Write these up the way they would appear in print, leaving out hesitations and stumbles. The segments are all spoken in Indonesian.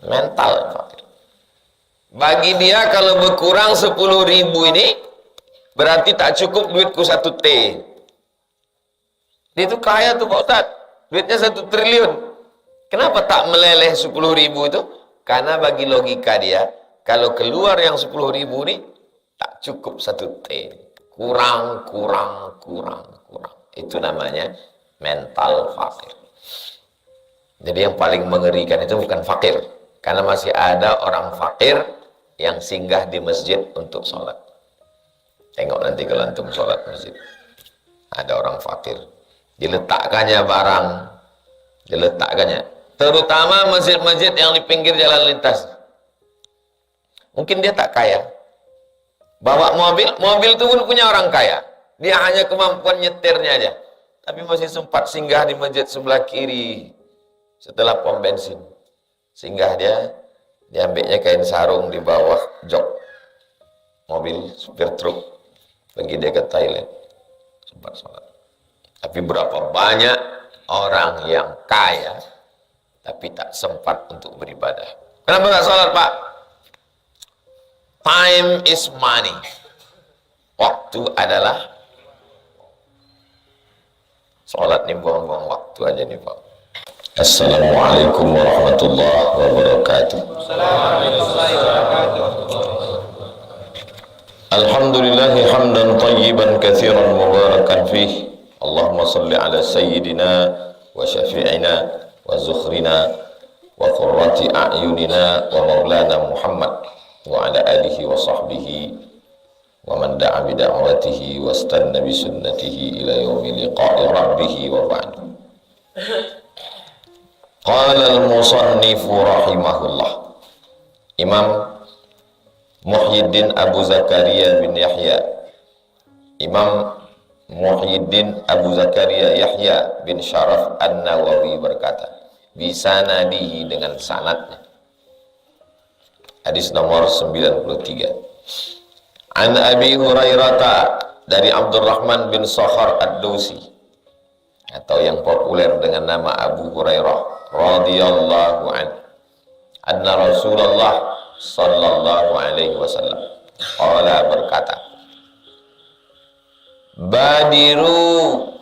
mental fakir. Bagi dia kalau berkurang 10.000 ini berarti tak cukup duitku 1 T. Dia itu kaya tuh Pak Ustaz, duitnya 1 triliun. Kenapa tak meleleh 10.000 itu? Karena bagi logika dia, kalau keluar yang 10.000 ini tak cukup 1 T. Kurang. Itu namanya mental fakir. Jadi yang paling mengerikan itu bukan fakir, karena masih ada orang fakir yang singgah di masjid untuk sholat. Tengok nanti kalau antum sholat masjid, ada orang fakir, diletakkannya barang, terutama masjid-masjid yang di pinggir jalan lintas. Mungkin dia tak kaya, bawa mobil itu pun punya orang kaya, dia hanya kemampuan nyetirnya aja, tapi masih sempat singgah di masjid sebelah kiri setelah pom bensin. Singgah dia ambilnya kain sarung di bawah jok mobil supir truk, pergi dia ke Thailand, sempat sholat. Tapi berapa banyak orang yang kaya tapi tak sempat untuk beribadah. Kenapa nggak sholat, Pak? Time is money. Waktu adalah, sholat nih buang-buang waktu aja nih Pak. Assalamualaikum warahmatullahi wabarakatuh. Alhamdulillahi hamdan tayyiban katsiran mubarakan fih. Allahumma salli ala sayyidina wa syafi'ina wa zukhrina wa qurrati a'yunina wa maulana Muhammad wa ala alihi wa sahbihi wa man da'a bi da'watihi wa istanna bi sunnatihi ila yaumi liqa'i rabbih wa ba'du. Qala al-musannifu rahimahullah, Imam Muhyiddin Abu Zakaria bin Yahya, Imam Muhyiddin Abu Zakaria Yahya bin Syaraf An-Nawawi berkata, bisanadihi, dengan sanadnya, hadis nomor 93, an Abi Hurairah, dari Abdurrahman bin Sakhar Ad-Dausi, atau yang populer dengan nama Abu Hurairah radhiyallahu anhu, anna Rasulullah sallallahu alaihi wasallam qala, berkata, badiru,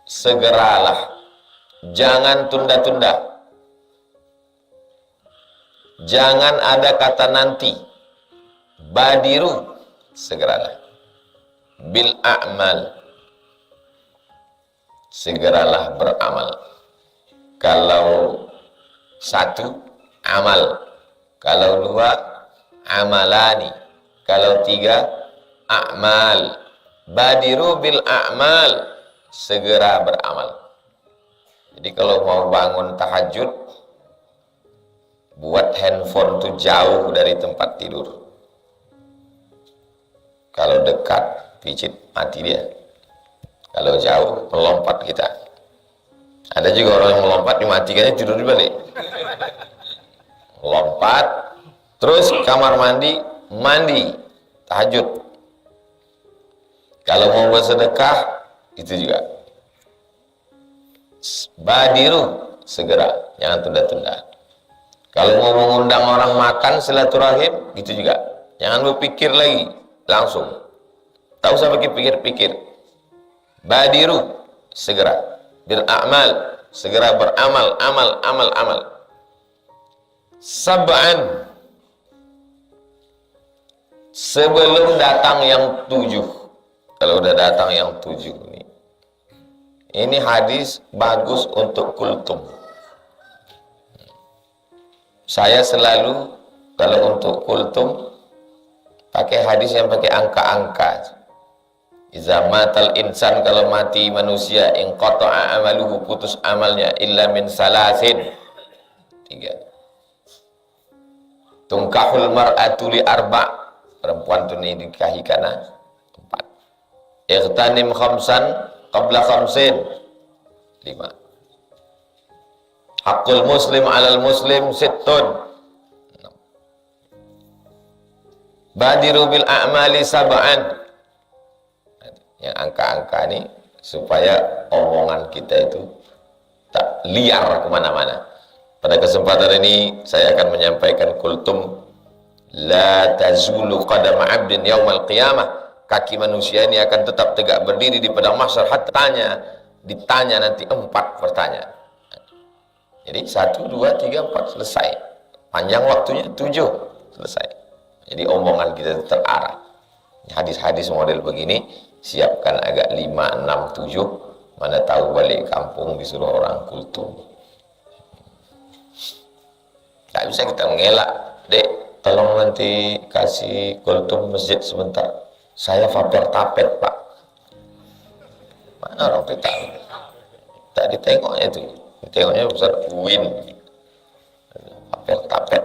segeralah, jangan tunda-tunda, jangan ada kata nanti. Badiru, segeralah, bil a'mal, segeralah beramal. Kalau 1, amal. Kalau 2, amalani. Kalau 3, a'mal. Badiru bil a'mal, segera beramal. Jadi kalau mau bangun tahajud, buat handphone tuh jauh dari tempat tidur. Kalau dekat, picit, mati dia. Kalau jauh, melompat kita. Ada juga orang yang melompat, dimatikannya tidur di balik. Lompat, terus kamar mandi, tahajud. Kalau mau bersedekah, itu juga. Badiru, segera, jangan tunda-tunda. Kalau mau mengundang orang makan silaturahim, gitu juga. Jangan berpikir lagi, langsung. Tak usah pakai pikir-pikir. Badiru, segera. Bil a'mal, segera beramal, amal. Sab'an, sebelum datang yang 7. Kalau udah datang yang 7 ini hadis bagus untuk kultum. Saya selalu kalau untuk kultum pakai hadis yang pakai angka-angka. Iza matal insan, kalau mati manusia, in qata'a amaluhu, putus amalnya, illa min salasin, 3. Tungkahul mar'atu li arba', perempuan itu dinikahi karena 4. Ightanim khamsan qabla khamsin, 5. Hakul muslim alal muslim sittun, 6. Badiru bil a'mali sab'an. Yang angka-angka ini supaya omongan kita itu tak liar kemana-mana. Pada kesempatan ini saya akan menyampaikan kultum la tazulu qadama 'abdin yaumal qiyamah. Kaki manusia ini akan tetap tegak berdiri di padang mahsyar hatta ditanya nanti 4 pertanyaan. Jadi 1, 2, 3, 4 selesai. Panjang waktunya 7 selesai. Jadi omongan kita terarah. Hadis-hadis model begini siapkan agak 5, 6, 7. Mana tahu balik kampung disuruh orang kultum. Tak bisa kita mengelak. Dek, tolong nanti kasih kultum masjid sebentar. Saya faper tapet, Pak. Mana orang itu tahu? Tak ditengoknya itu. Ditengoknya besar win. Faper tapet.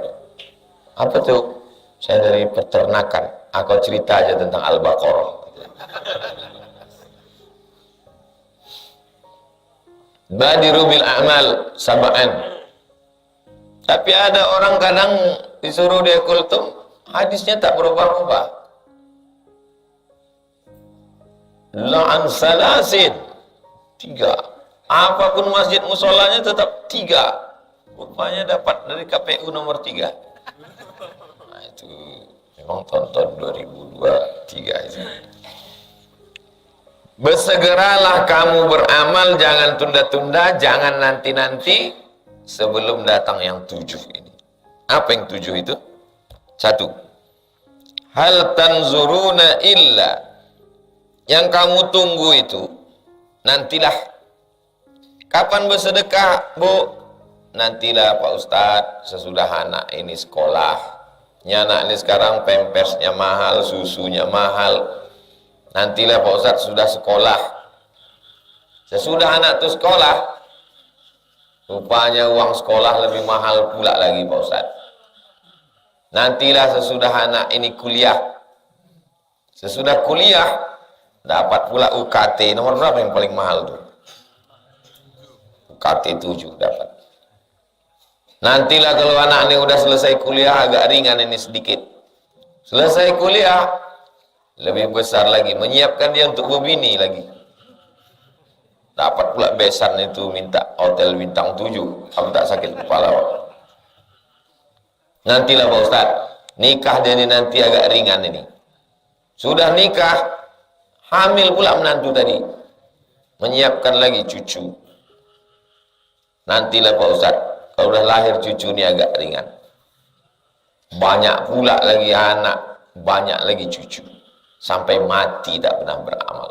Apa tuh? Saya dari peternakan. Aku cerita aja tentang Al-Baqarah. Badiru bil a'mal sab'an. Tapi ada orang kadang disuruh dia kultum, hadisnya tak berubah-ubah. La'an salasin 3. Apapun masjid musolanya tetap 3. Rupanya dapat dari KPU nomor 3. Nah itu memang tonton 2023 itu. Bersegeralah kamu beramal, jangan tunda-tunda, jangan nanti-nanti sebelum datang yang 7 ini. Apa yang 7 itu? 1. Hal tanzuruna illa, yang kamu tunggu itu nantilah. Kapan bersedekah, Bu? Nantilah Pak Ustadz, sesudah anak ini sekolah. Anak ini sekarang pampersnya mahal, susunya mahal. Nantilah Pak Ustadz sudah sekolah. Sesudah anak itu sekolah, rupanya uang sekolah lebih mahal pula lagi Pak Ustadz. Nantilah sesudah anak ini kuliah. Sesudah kuliah, dapat pula UKT. Nomor berapa yang paling mahal tuh? UKT 7 dapat. Nantilah kalau anak ini udah selesai kuliah, agak ringan ini sedikit. Selesai kuliah, lebih besar lagi. Menyiapkan dia untuk berbini lagi. Dapat pula besan itu minta hotel bintang 7. Aku tak sakit kepala. Nantilah Pak Ustadz, nikah dia ini nanti agak ringan ini. Sudah nikah, hamil pula menantu tadi. Menyiapkan lagi cucu. Nantilah Pak Ustadz, kalau udah lahir cucu ini agak ringan. Banyak pula lagi anak, banyak lagi cucu. Sampai mati tak pernah beramal.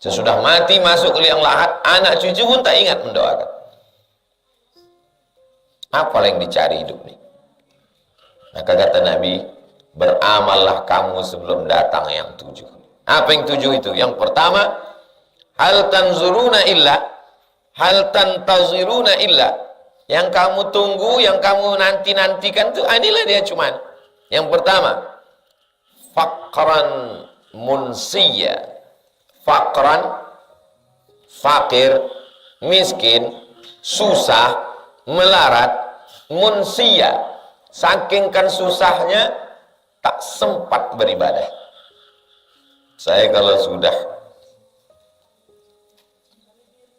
Sesudah mati masuk ke liang lahat, anak cucu pun tak ingat mendoakan. Apa yang dicari hidup ini? Maka kata Nabi, beramallah kamu sebelum datang yang 7. Apa yang 7 itu? Yang pertama, hal tanzuruna illa, hal tantaziruna illa. Yang kamu tunggu, yang kamu nanti-nantikan itu, inilah dia cuman. Yang pertama, faqran munsiya. Faqran, fakir, miskin, susah, melarat, munsiya. Saking kan susahnya, tak sempat beribadah. Saya kalau sudah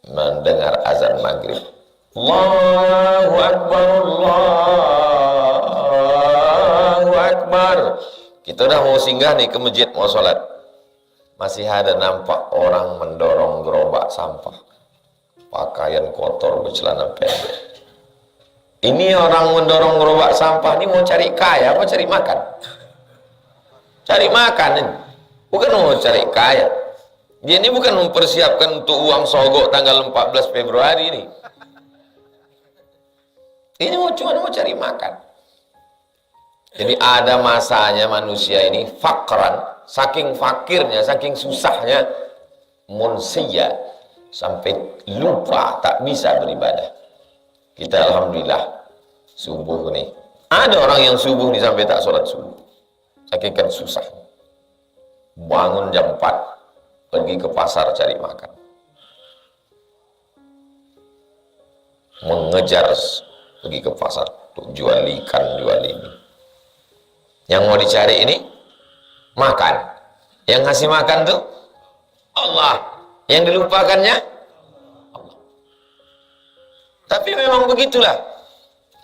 mendengar azan maghrib, Allahu Akbar, Allahu Akbar, kita udah mau singgah nih ke masjid, mau sholat, masih ada nampak orang mendorong gerobak sampah, pakaian kotor, bercelana pendek. Ini orang mendorong gerobak sampah ini mau cari kaya apa cari makan? Cari makan ini. Bukan mau cari kaya. Dia ini bukan mempersiapkan untuk uang sogok tanggal 14 Februari ini. Ini cuma mau cari makan. Jadi ada masanya manusia ini fakran, saking fakirnya, saking susahnya, munsiya, sampai lupa, tak bisa beribadah. Kita alhamdulillah subuh nih. Ada orang yang subuh nih sampai tak sholat subuh. Saking kan susah. Bangun jam 4, pergi ke pasar cari makan. Mengejar pergi ke pasar untuk jual ikan, jual ini. Yang mau dicari ini makan. Yang ngasih makan tuh Allah. Yang dilupakannya Allah. Tapi memang begitulah.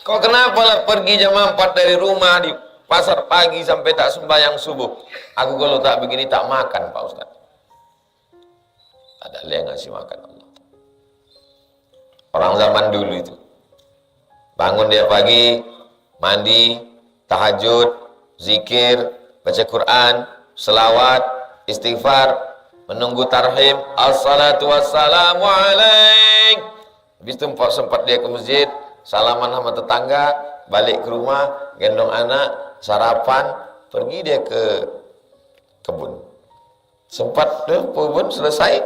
Kok kenapa lah pergi jam 4 dari rumah di pasar pagi sampai tak sembahyang subuh? Aku kalau tak begini tak makan, Pak Ustaz. Ada yang ngasih makan Allah. Orang zaman dulu itu bangun dia pagi, mandi, tahajud, zikir, baca Quran, selawat, istighfar, menunggu tarhim, assalatu wassalamu alaik. Habis itu sempat dia ke masjid, salaman sama tetangga, balik ke rumah, gendong anak, sarapan, pergi dia ke kebun. Sempat kebun selesai,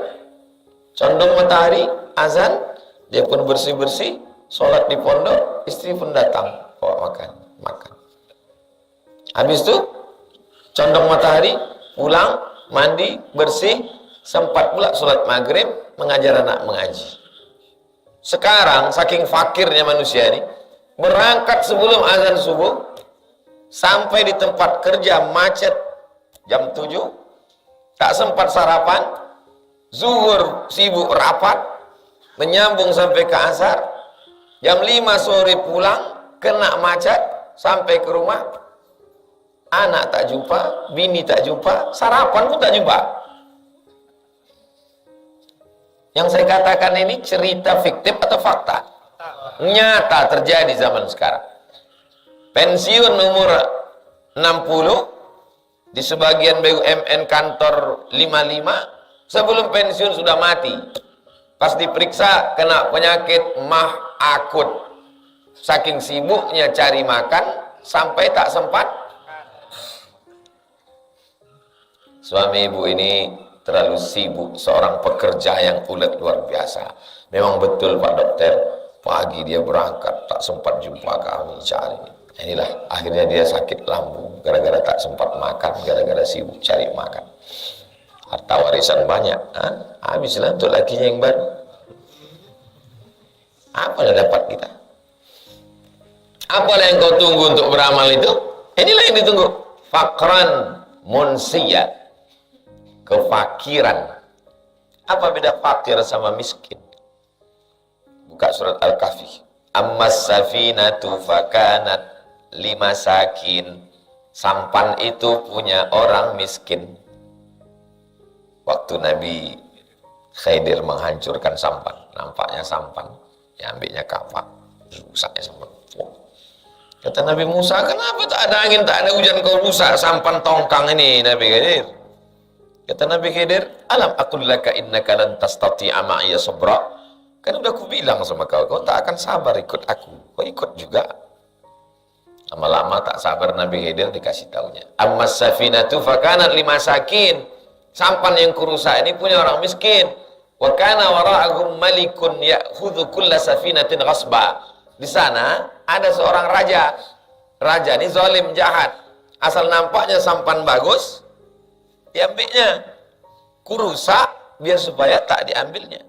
condong matahari, azan, dia pun bersih-bersih, sholat di pondok, istri pun datang, bawa makan. Habis itu, condong matahari, pulang, mandi, bersih, sempat pula sholat maghrib, mengajar anak mengaji. Sekarang, saking fakirnya manusia ini, berangkat sebelum azan subuh, sampai di tempat kerja macet, jam 7, tak sempat sarapan, zuhur sibuk rapat, menyambung sampai ke asar, jam 5 sore pulang, kena macet, sampai ke rumah, anak tak jumpa, bini tak jumpa, sarapan pun tak jumpa. Yang saya katakan ini cerita fiktif atau fakta? Nyata terjadi zaman sekarang. Pensiun umur 60, di sebagian BUMN kantor 55, sebelum pensiun sudah mati. Pas diperiksa kena penyakit mah akut. Saking sibuknya cari makan sampai tak sempat. Suami ibu ini terlalu sibuk, seorang pekerja yang ulet luar biasa. Memang betul Pak Dokter, pagi dia berangkat tak sempat jumpa kami cari. Inilah akhirnya dia sakit lambung gara-gara tak sempat makan, gara-gara sibuk cari makan. Harta warisan banyak, habislah untuk lakinya yang baru. Apa yang dapat kita? Apalah yang kau tunggu untuk beramal itu? Inilah yang ditunggu. Fakran munsiya, kefakiran. Apa beda fakir sama miskin? Buka surat Al-Kahfi. Ammas safinatu fakanat limasakin. Sampan itu punya orang miskin. Waktu Nabi Khidir menghancurkan sampan, nampaknya sampan, diambilnya kapak, rusaknya sampan. Kata Nabi Musa, kenapa tak ada angin, tak ada hujan, kau rusak sampan tongkang ini, Nabi Khidir? Kata Nabi Khidir, alam aqul laka innaka lan tastati'a ma'iya sabra. Kan udah aku bilang sama kau, kau tak akan sabar ikut aku. Kau ikut juga. Lama-lama tak sabar Nabi Khidir dikasih taunya. Ammas safinatu fakanat limasakin. Sampan yang kurusak ini punya orang miskin. Wa kana wara'ahum malikun ya'khudhu kulla safinatin ghasba. Di sana ada seorang raja. Raja ini zalim, jahat. Asal nampaknya sampan bagus, diambilnya. Kurusak biar supaya tak diambilnya.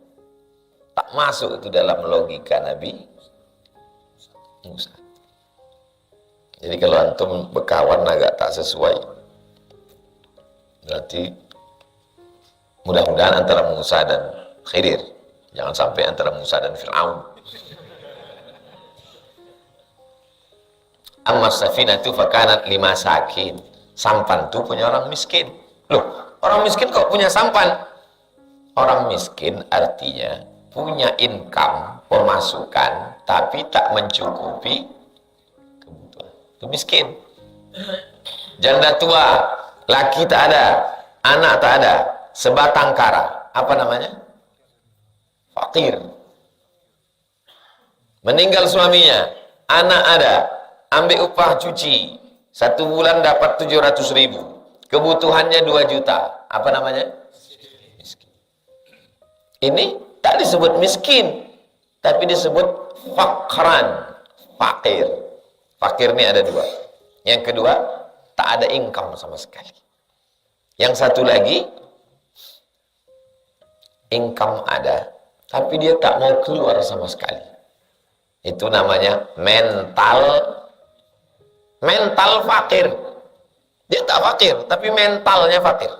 Tak masuk itu dalam logika Nabi Musa. Jadi kalau antum berkawan agak tak sesuai, berarti mudah-mudahan antara Musa dan Khidir, jangan sampai antara Musa dan Fir'aun. Ammas safinatu fakanat limasakin. Sampan itu punya orang miskin. Loh, orang miskin kok punya sampan? Orang miskin artinya punya income, pemasukan, tapi tak mencukupi kebutuhan. Itu miskin. Janda tua, laki tak ada, anak tak ada, sebatang kara. Apa namanya? Fakir. Meninggal suaminya, anak ada, ambil upah cuci, 1 bulan dapat 700.000, kebutuhannya 2 juta. Apa namanya? Miskin. Ini tak disebut miskin, tapi disebut fakran, fakir. Fakir ini ada 2. Yang kedua, tak ada income sama sekali. Yang satu lagi, income ada, tapi dia tak mau keluar sama sekali. Itu namanya mental fakir. Dia tak fakir, tapi mentalnya fakir.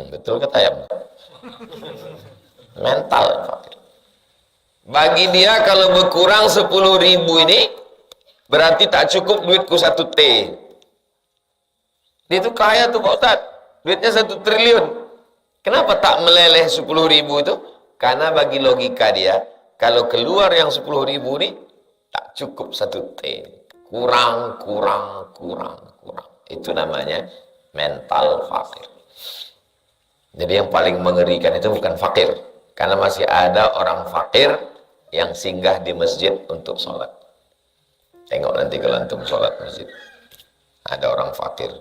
Betul kata ya? Mental fakir. Bagi dia kalau berkurang 10.000 ini berarti tak cukup duitku 1 T. Dia itu kaya tuh Pak Ustaz, duitnya 1 triliun. Kenapa tak meleleh 10.000 itu? Karena bagi logika dia, kalau keluar yang 10.000 ini tak cukup 1 T. Kurang. Itu namanya mental fakir. Jadi yang paling mengerikan itu bukan fakir, karena masih ada orang fakir yang singgah di masjid untuk sholat. Tengok nanti kalau antum sholat masjid, ada orang fakir,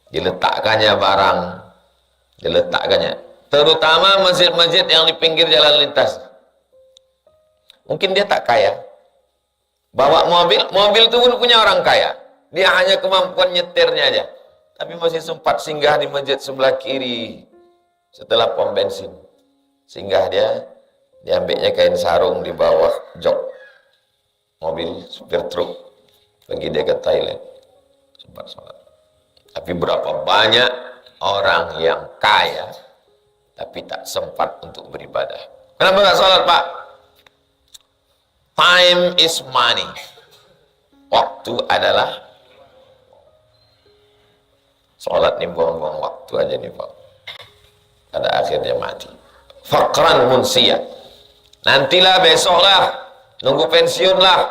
diletakkannya barang, terutama masjid-masjid yang di pinggir jalan lintas. Mungkin dia tak kaya, bawa mobil itu pun punya orang kaya, dia hanya kemampuan nyetirnya aja, tapi masih sempat singgah di masjid sebelah kiri setelah pom bensin. Singgah diambilnya kain sarung di bawah jok mobil supir truk, pergi dia ke Thailand, sempat sholat. Tapi berapa banyak orang yang kaya tapi tak sempat untuk beribadah. Kenapa nggak sholat, Pak? Time is money. Waktu adalah, sholat nih buang-buang waktu aja nih Pak, pada akhirnya mati. Faqran munsia, nantilah, besoklah, nunggu pensiun lah,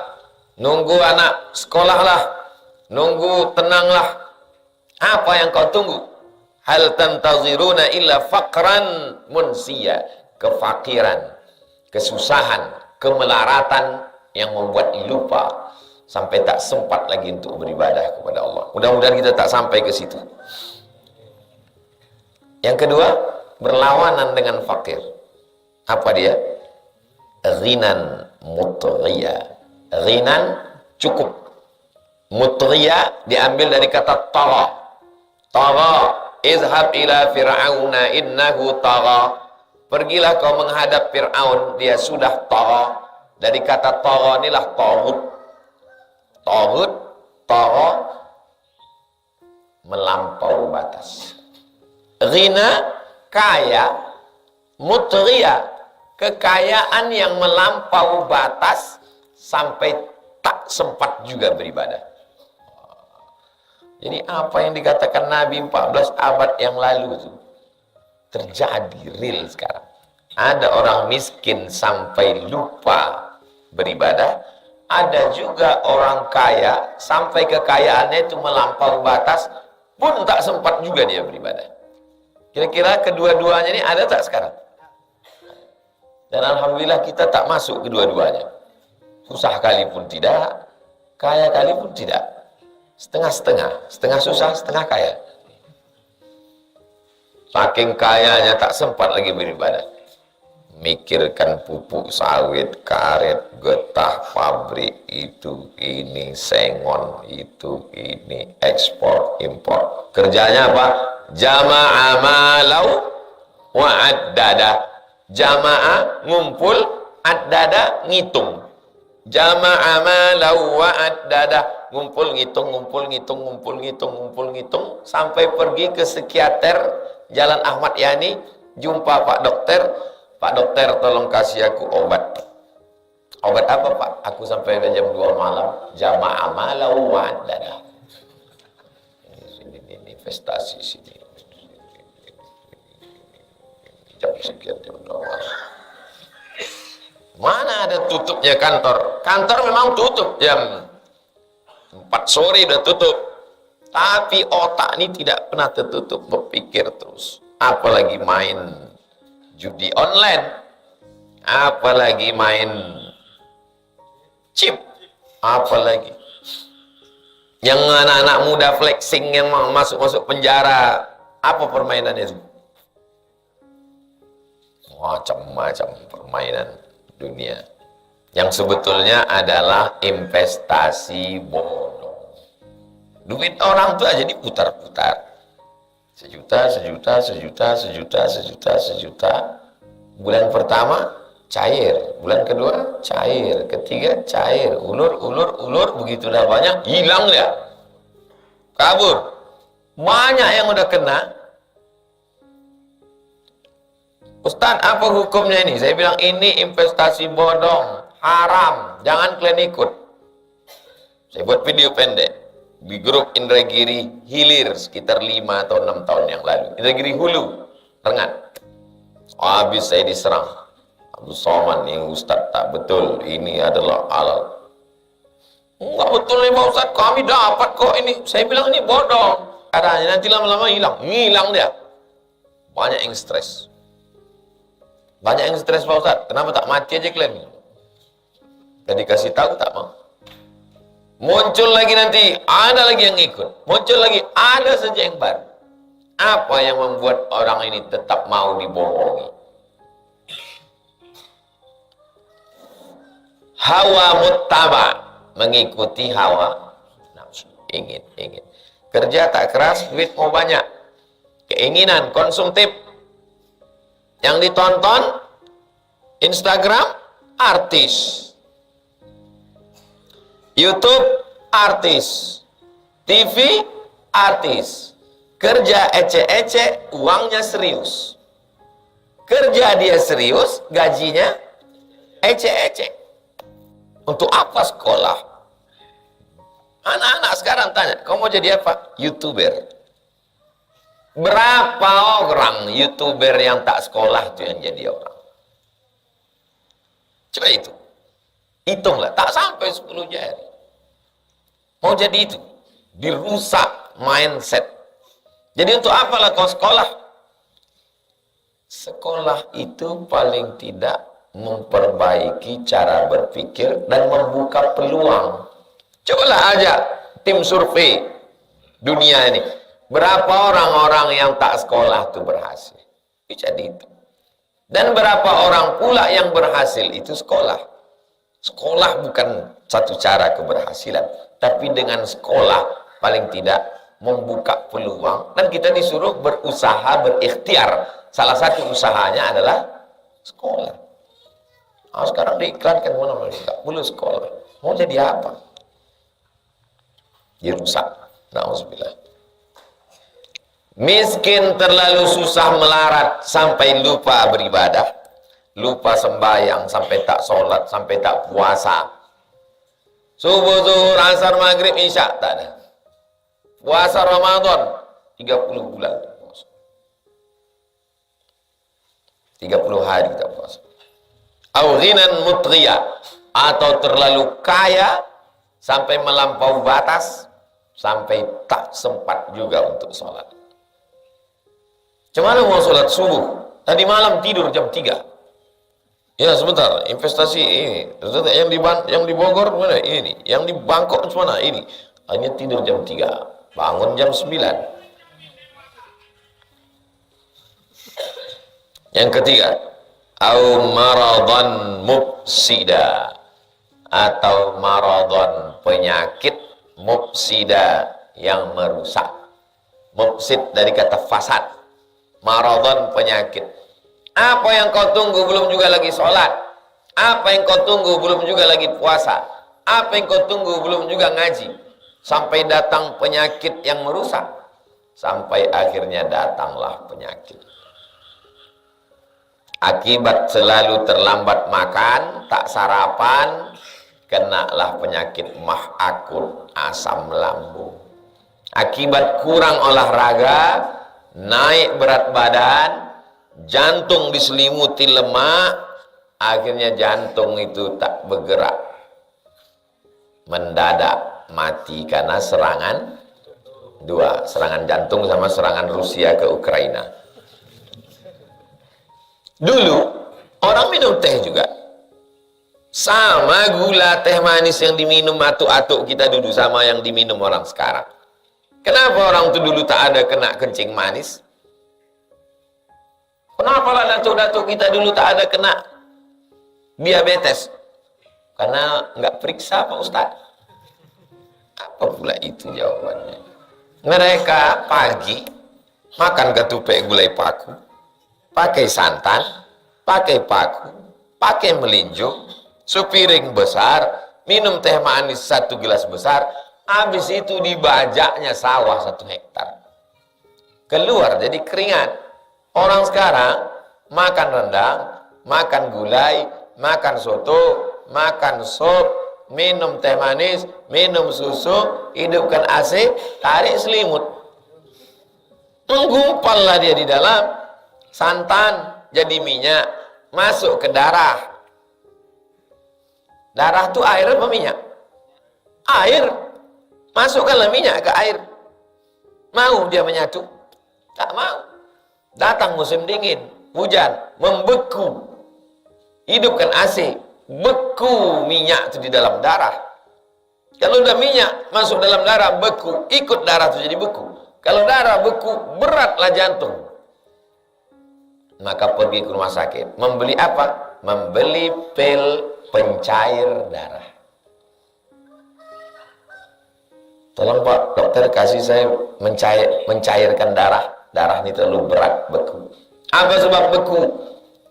nunggu anak sekolah lah, nunggu tenanglah. Apa yang kau tunggu? Hal tantaziruna illa faqran munsia, kefakiran, kesusahan, kemelaratan yang membuat lupa sampai tak sempat lagi untuk beribadah kepada Allah. Mudah-mudahan kita tak sampai ke situ. Yang kedua, berlawanan dengan fakir. Apa dia? Ghinan mutghiya. Ghinan cukup. Mutghiya diambil dari kata tagha. Tagha, izhab ila fir'auna innahu tagha. Pergilah kau menghadap Fir'aun, dia sudah tagha. Dari kata tagha inilah taghut. Taghut, tagha, melampaui batas. Ghina, kaya. Mutghiya, kekayaan yang melampaui batas sampai tak sempat juga beribadah. Jadi apa yang dikatakan Nabi 14 abad yang lalu itu terjadi real sekarang. Ada orang miskin sampai lupa beribadah, ada juga orang kaya sampai kekayaannya itu melampaui batas pun tak sempat juga dia beribadah. Kira-kira kedua-duanya ini ada tak sekarang? Dan alhamdulillah kita tak masuk kedua-duanya. Susah kali pun tidak, kaya kali pun tidak. Setengah-setengah, setengah susah, setengah kaya. Saking kayanya tak sempat lagi beribadah. Mikirkan pupuk sawit, karet, getah, pabrik, itu, ini, sengon, itu, ini, ekspor, impor. Kerjanya apa? Jama'a malau wa addada. Jama'a ngumpul, addada ngitung. Jama'a malau wa addada. Ngumpul, ngitung, sampai pergi ke psikiater Jalan Ahmad Yani, jumpa Pak Dokter. Pak Dokter, tolong kasih aku obat. Obat apa Pak? Aku sampai jam 2 malam. Jama'a malau wa addada. Ini investasi sini. Jam sekian, jam 2 malam. Mana ada tutupnya kantor? Kantor memang tutup jam 4 sore udah tutup. Tapi otak ini tidak pernah tertutup, berpikir terus. Apalagi main judi online, apalagi main chip, apalagi yang anak-anak muda flexing yang masuk penjara. Apa permainannya itu? Macam-macam permainan dunia yang sebetulnya adalah investasi bodong. Duit orang tuh aja diputar-putar. Sejuta. Bulan pertama cair, bulan kedua cair, ketiga cair, ulur, begitu dah banyak hilang dia, kabur. Banyak yang udah kena. Ustaz, apa hukumnya ini? Saya bilang ini investasi bodong. Haram, jangan kalian ikut. Saya buat video pendek di grup Indragiri Hilir sekitar 5 atau 6 tahun yang lalu. Indragiri Hulu, Rengan. Habis saya diserang. Abdul Somad nih Ustadz, tak betul, ini adalah halal. Enggak betul nih Pak Ustadz, kami dapat kok ini. Saya bilang ini bodoh. Katanya nanti lama-lama hilang dia. Banyak yang stres. Banyak yang stres Pak Ustadz, kenapa tak mati aja kalian? Jadi kasih tahu tak mau. Muncul lagi nanti, ada lagi yang ikut. Muncul lagi, ada saja yang baru. Apa yang membuat orang ini tetap mau dibohongi? Hawa muttaba, mengikuti hawa nafsu. Ingin. Kerja tak keras, duit mau banyak. Keinginan, konsumtif. Yang ditonton, Instagram, artis. YouTube, artis. TV, artis. Kerja ece-ece, uangnya serius. Kerja dia serius, gajinya ece-ece. Untuk apa sekolah? Anak-anak sekarang tanya, kamu mau jadi apa? YouTuber. Berapa orang YouTuber yang tak sekolah itu yang jadi orang? Coba itu. Hitunglah, tak sampai 10 jari. Mau jadi itu. Dirusak mindset. Jadi untuk apalah kau sekolah? Sekolah itu paling tidak memperbaiki cara berpikir dan membuka peluang. Cobalah aja tim survei dunia ini. Berapa orang-orang yang tak sekolah itu berhasil? Jadi itu. Dan berapa orang pula yang berhasil itu sekolah. Sekolah bukan satu cara keberhasilan, tapi dengan sekolah paling tidak membuka peluang dan kita disuruh berusaha, berikhtiar. Salah satu usahanya adalah sekolah. Nah, sekarang diiklankan mana nggak perlu sekolah. Mau jadi apa? Dirusak. Nauzubillah. Miskin terlalu susah melarat sampai lupa beribadah, lupa sembahyang sampai tak sholat, sampai tak puasa. Subuh, zuhur, asar, maghrib, isya tak ada. Puasa Ramadan 30 bulan. 30 hari kita puasa. Au ghinan mutghiya, atau terlalu kaya sampai melampaui batas sampai tak sempat juga untuk sholat. Cuman mau sholat subuh, tadi malam tidur jam 3. Ya sebentar, investasi ini. Yang di Bogor mana? Ini. Yang di Bangkok mana? Ini. Hanya tidur jam 3, bangun jam 9. Yang ketiga, au maradan mufsida, atau maradan penyakit mufsida yang merusak. Mufsid dari kata fasad. Maradan penyakit. Apa yang kau tunggu belum juga lagi sholat? Apa yang kau tunggu belum juga lagi puasa? Apa yang kau tunggu belum juga ngaji? Sampai datang penyakit yang merusak. Sampai akhirnya datanglah penyakit. Akibat selalu terlambat makan, tak sarapan, kenalah penyakit mah akut, asam lambung. Akibat kurang olahraga, naik berat badan, jantung diselimuti lemak, akhirnya jantung itu tak bergerak, mendadak mati karena serangan dua, serangan jantung sama serangan Rusia ke Ukraina. Dulu orang minum teh juga sama gula teh manis yang diminum atuk-atuk kita dulu sama yang diminum orang sekarang. Kenapa orang itu dulu tak ada kena kencing manis? Kenapa lah datuk-datuk kita dulu tak ada kena diabetes? Karena nggak periksa Pak Ustadz. Apa pula itu jawabannya? Mereka pagi makan ketupat gulai paku, pakai santan, pakai paku, pakai melinjo, sepiring besar, minum teh manis 1 gelas besar, habis itu dibajaknya sawah 1 hektar. Keluar jadi keringat. Orang sekarang makan rendang, makan gulai, makan soto, makan sup, minum teh manis, minum susu, hidupkan AC, tarik selimut. Menggumpallah dia di dalam, santan jadi minyak, masuk ke darah. Darah itu air apa minyak? Air. Masukkanlah minyak ke air. Mau dia menyatu? Tak mau. Datang musim dingin, hujan, membeku. Hidupkan AC, beku minyak itu di dalam darah. Kalau udah minyak masuk dalam darah, beku, ikut darah itu jadi beku. Kalau darah beku, beratlah jantung. Maka pergi ke rumah sakit. Membeli apa? Membeli pil pencair darah. Tolong Pak dokter, kasih saya mencairkan darah. Darah ini terlalu berat, beku. Apa sebab beku?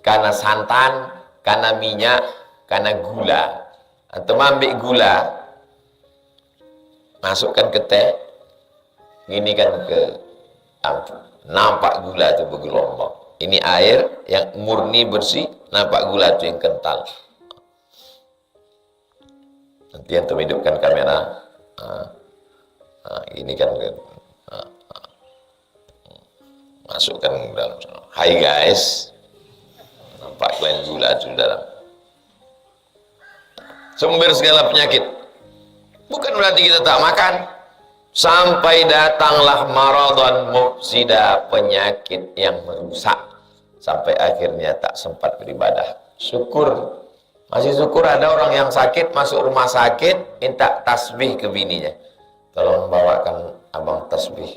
Karena santan, karena minyak, karena gula. Atau ambil gula, masukkan ke teh, gini kan ke ampun, nampak gula itu bergelombang. Ini air yang murni bersih, nampak gula itu yang kental. Nanti yang hidupkan kamera, ini kan masukkan ke dalam. Hai guys, nampak kalian gula itu dalam. Sumber segala penyakit. Bukan berarti kita tak makan. Sampai datanglah maradhan mufsida, penyakit yang merusak. Sampai akhirnya tak sempat beribadah. Syukur. Masih syukur ada orang yang sakit, masuk rumah sakit, minta tasbih ke bininya. Tolong bawakan abang tasbih.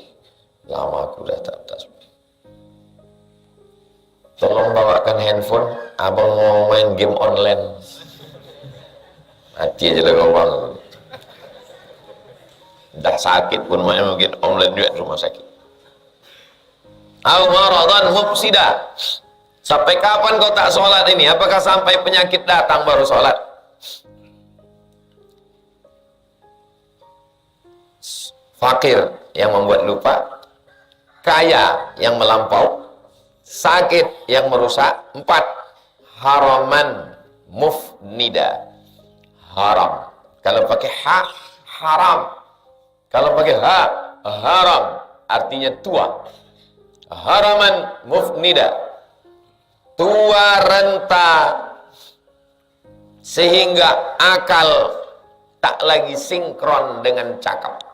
Lama aku dah tak tasbih. Tolong bawakan handphone, abang mau main game online. Mati aja lah kau bang. Dah sakit pun main mungkin online juga di rumah sakit. Al-maradhan mufsida. Sampai kapan kau tak sholat ini? Apakah sampai penyakit datang baru sholat? Fakir yang membuat lupa, kaya yang melampau, sakit yang merusak. 4. Haraman mufnida. Haram. Kalau pakai ha, haram. Kalau pakai ha, haram. Artinya tua. Haraman mufnida. Tua renta. Sehingga akal tak lagi sinkron dengan cakap.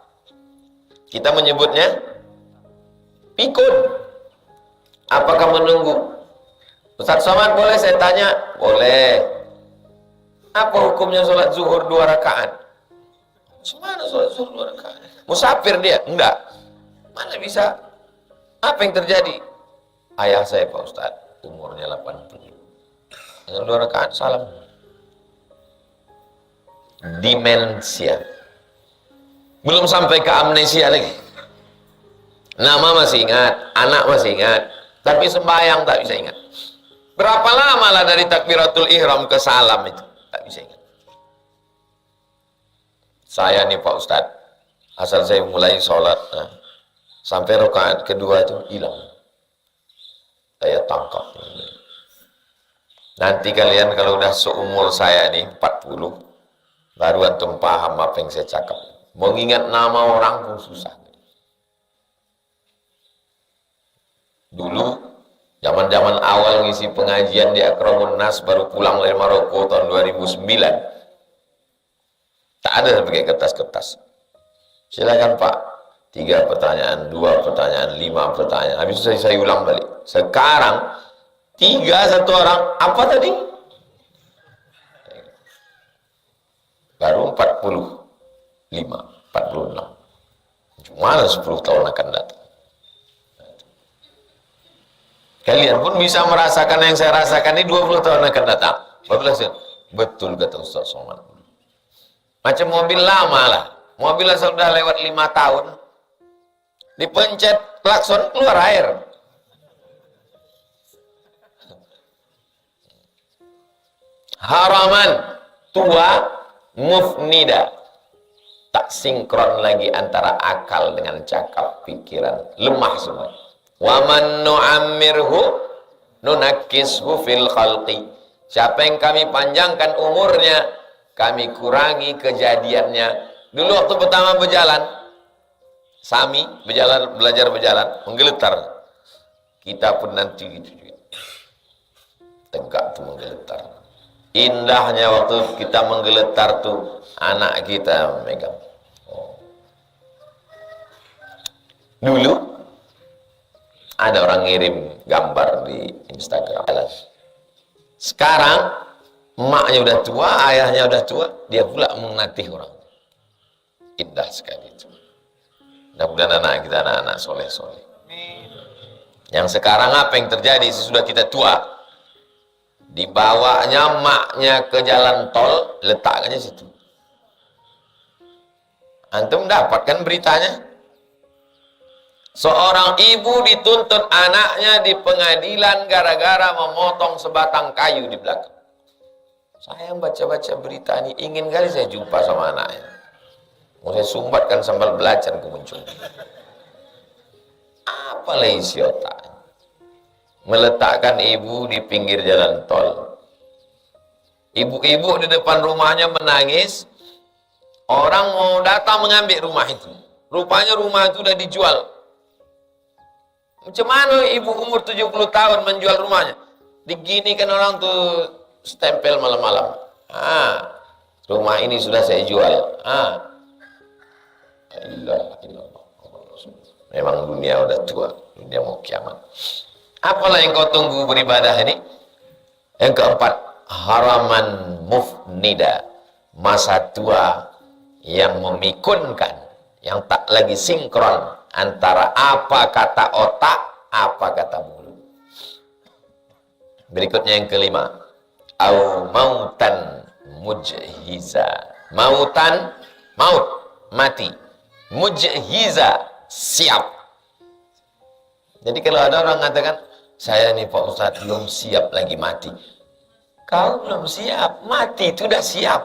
Kita menyebutnya pikun. Apakah menunggu? Ustaz Somad, boleh saya tanya? Boleh. Apa hukumnya sholat zuhur 2 rakaat? Gimana sholat zuhur 2 rakaat? Musafir dia? Enggak. Mana bisa? Apa yang terjadi? Ayah saya Pak Ustaz, umurnya 80. Dengan 2 rakaat salam. Demensia. Belum sampai ke amnesia lagi. Nama masih ingat, anak masih ingat, tapi sembahyang tak bisa ingat. Berapa lama lah dari takbiratul ihram ke salam itu? Tak bisa ingat. Saya nih Pak Ustadz, asal saya mulai sholat, sampai rakaat kedua itu hilang. Saya tangkap. Nanti kalian kalau udah seumur saya nih, 40, baru antum paham apa yang saya cakap. Mengingat nama orang pun susah. Dulu, zaman-zaman awal ngisi pengajian di Akramun Nas, baru pulang dari Maroko tahun 2009. Tak ada pakai kertas-kertas. Silakan Pak, 3 pertanyaan, 2 pertanyaan, 5 pertanyaan. Habis itu saya ulang balik. Sekarang 3 1 orang, apa tadi? Baru 45, 46. Cuma 10 tahun akan datang. Kalian pun bisa merasakan yang saya rasakan ini 20 tahun akan datang. 14 tahun. Betul kata Ustaz Somad. Macam mobil lama lah. Mobil sudah lewat 5 tahun. Dipencet klakson, keluar air. Haraman, tua, mufnida. Tak sinkron lagi antara akal dengan cakap, pikiran. Lemah semua. Wa man nu'ammirhu nunakkishu fil khalqi. Siapa yang kami panjangkan umurnya, kami kurangi kejadiannya. Dulu waktu pertama berjalan, Sami belajar berjalan, menggeletar. Kita pun nanti gitu. Tegak tuh menggeletar. Indahnya waktu kita menggeletar tuh, anak kita megang. Dulu ada orang ngirim gambar di Instagram. Sekarang emaknya udah tua, ayahnya udah tua, dia pula menatih orang. Indah sekali itu. Mudah-mudahan anak kita anak-anak soleh-soleh. Yang sekarang apa yang terjadi sesudah kita tua? Dibawanya maknya ke jalan tol, letakkannya situ. Antum dapatkan beritanya? Seorang ibu dituntut anaknya di pengadilan gara-gara memotong sebatang kayu di belakang. Saya baca-baca berita ini, ingin kali saya jumpa sama anaknya. Mau saya sumbatkan sambal belacan ke muncul. Apa isi otak? Meletakkan ibu di pinggir jalan tol. Ibu-ibu di depan rumahnya menangis. Orang mau datang mengambil rumah itu. Rupanya rumah itu sudah dijual. Macam mana ibu umur 70 tahun menjual rumahnya? Diginikan orang tuh stempel malam-malam. Rumah ini sudah saya jual. Memang dunia udah tua, dunia mau kiamat. Apalah yang kau tunggu beribadah ini? Yang keempat, haraman mufnida, masa tua yang memikunkan, yang tak lagi sinkron antara apa kata otak, apa kata mulut. Berikutnya yang kelima, au mautan mujhiza. Mautan, maut, mati. Mujhiza, siap. Jadi kalau ada orang mengatakan, saya nih Pak Ustadz belum siap lagi mati. Kau belum siap, mati itu udah siap.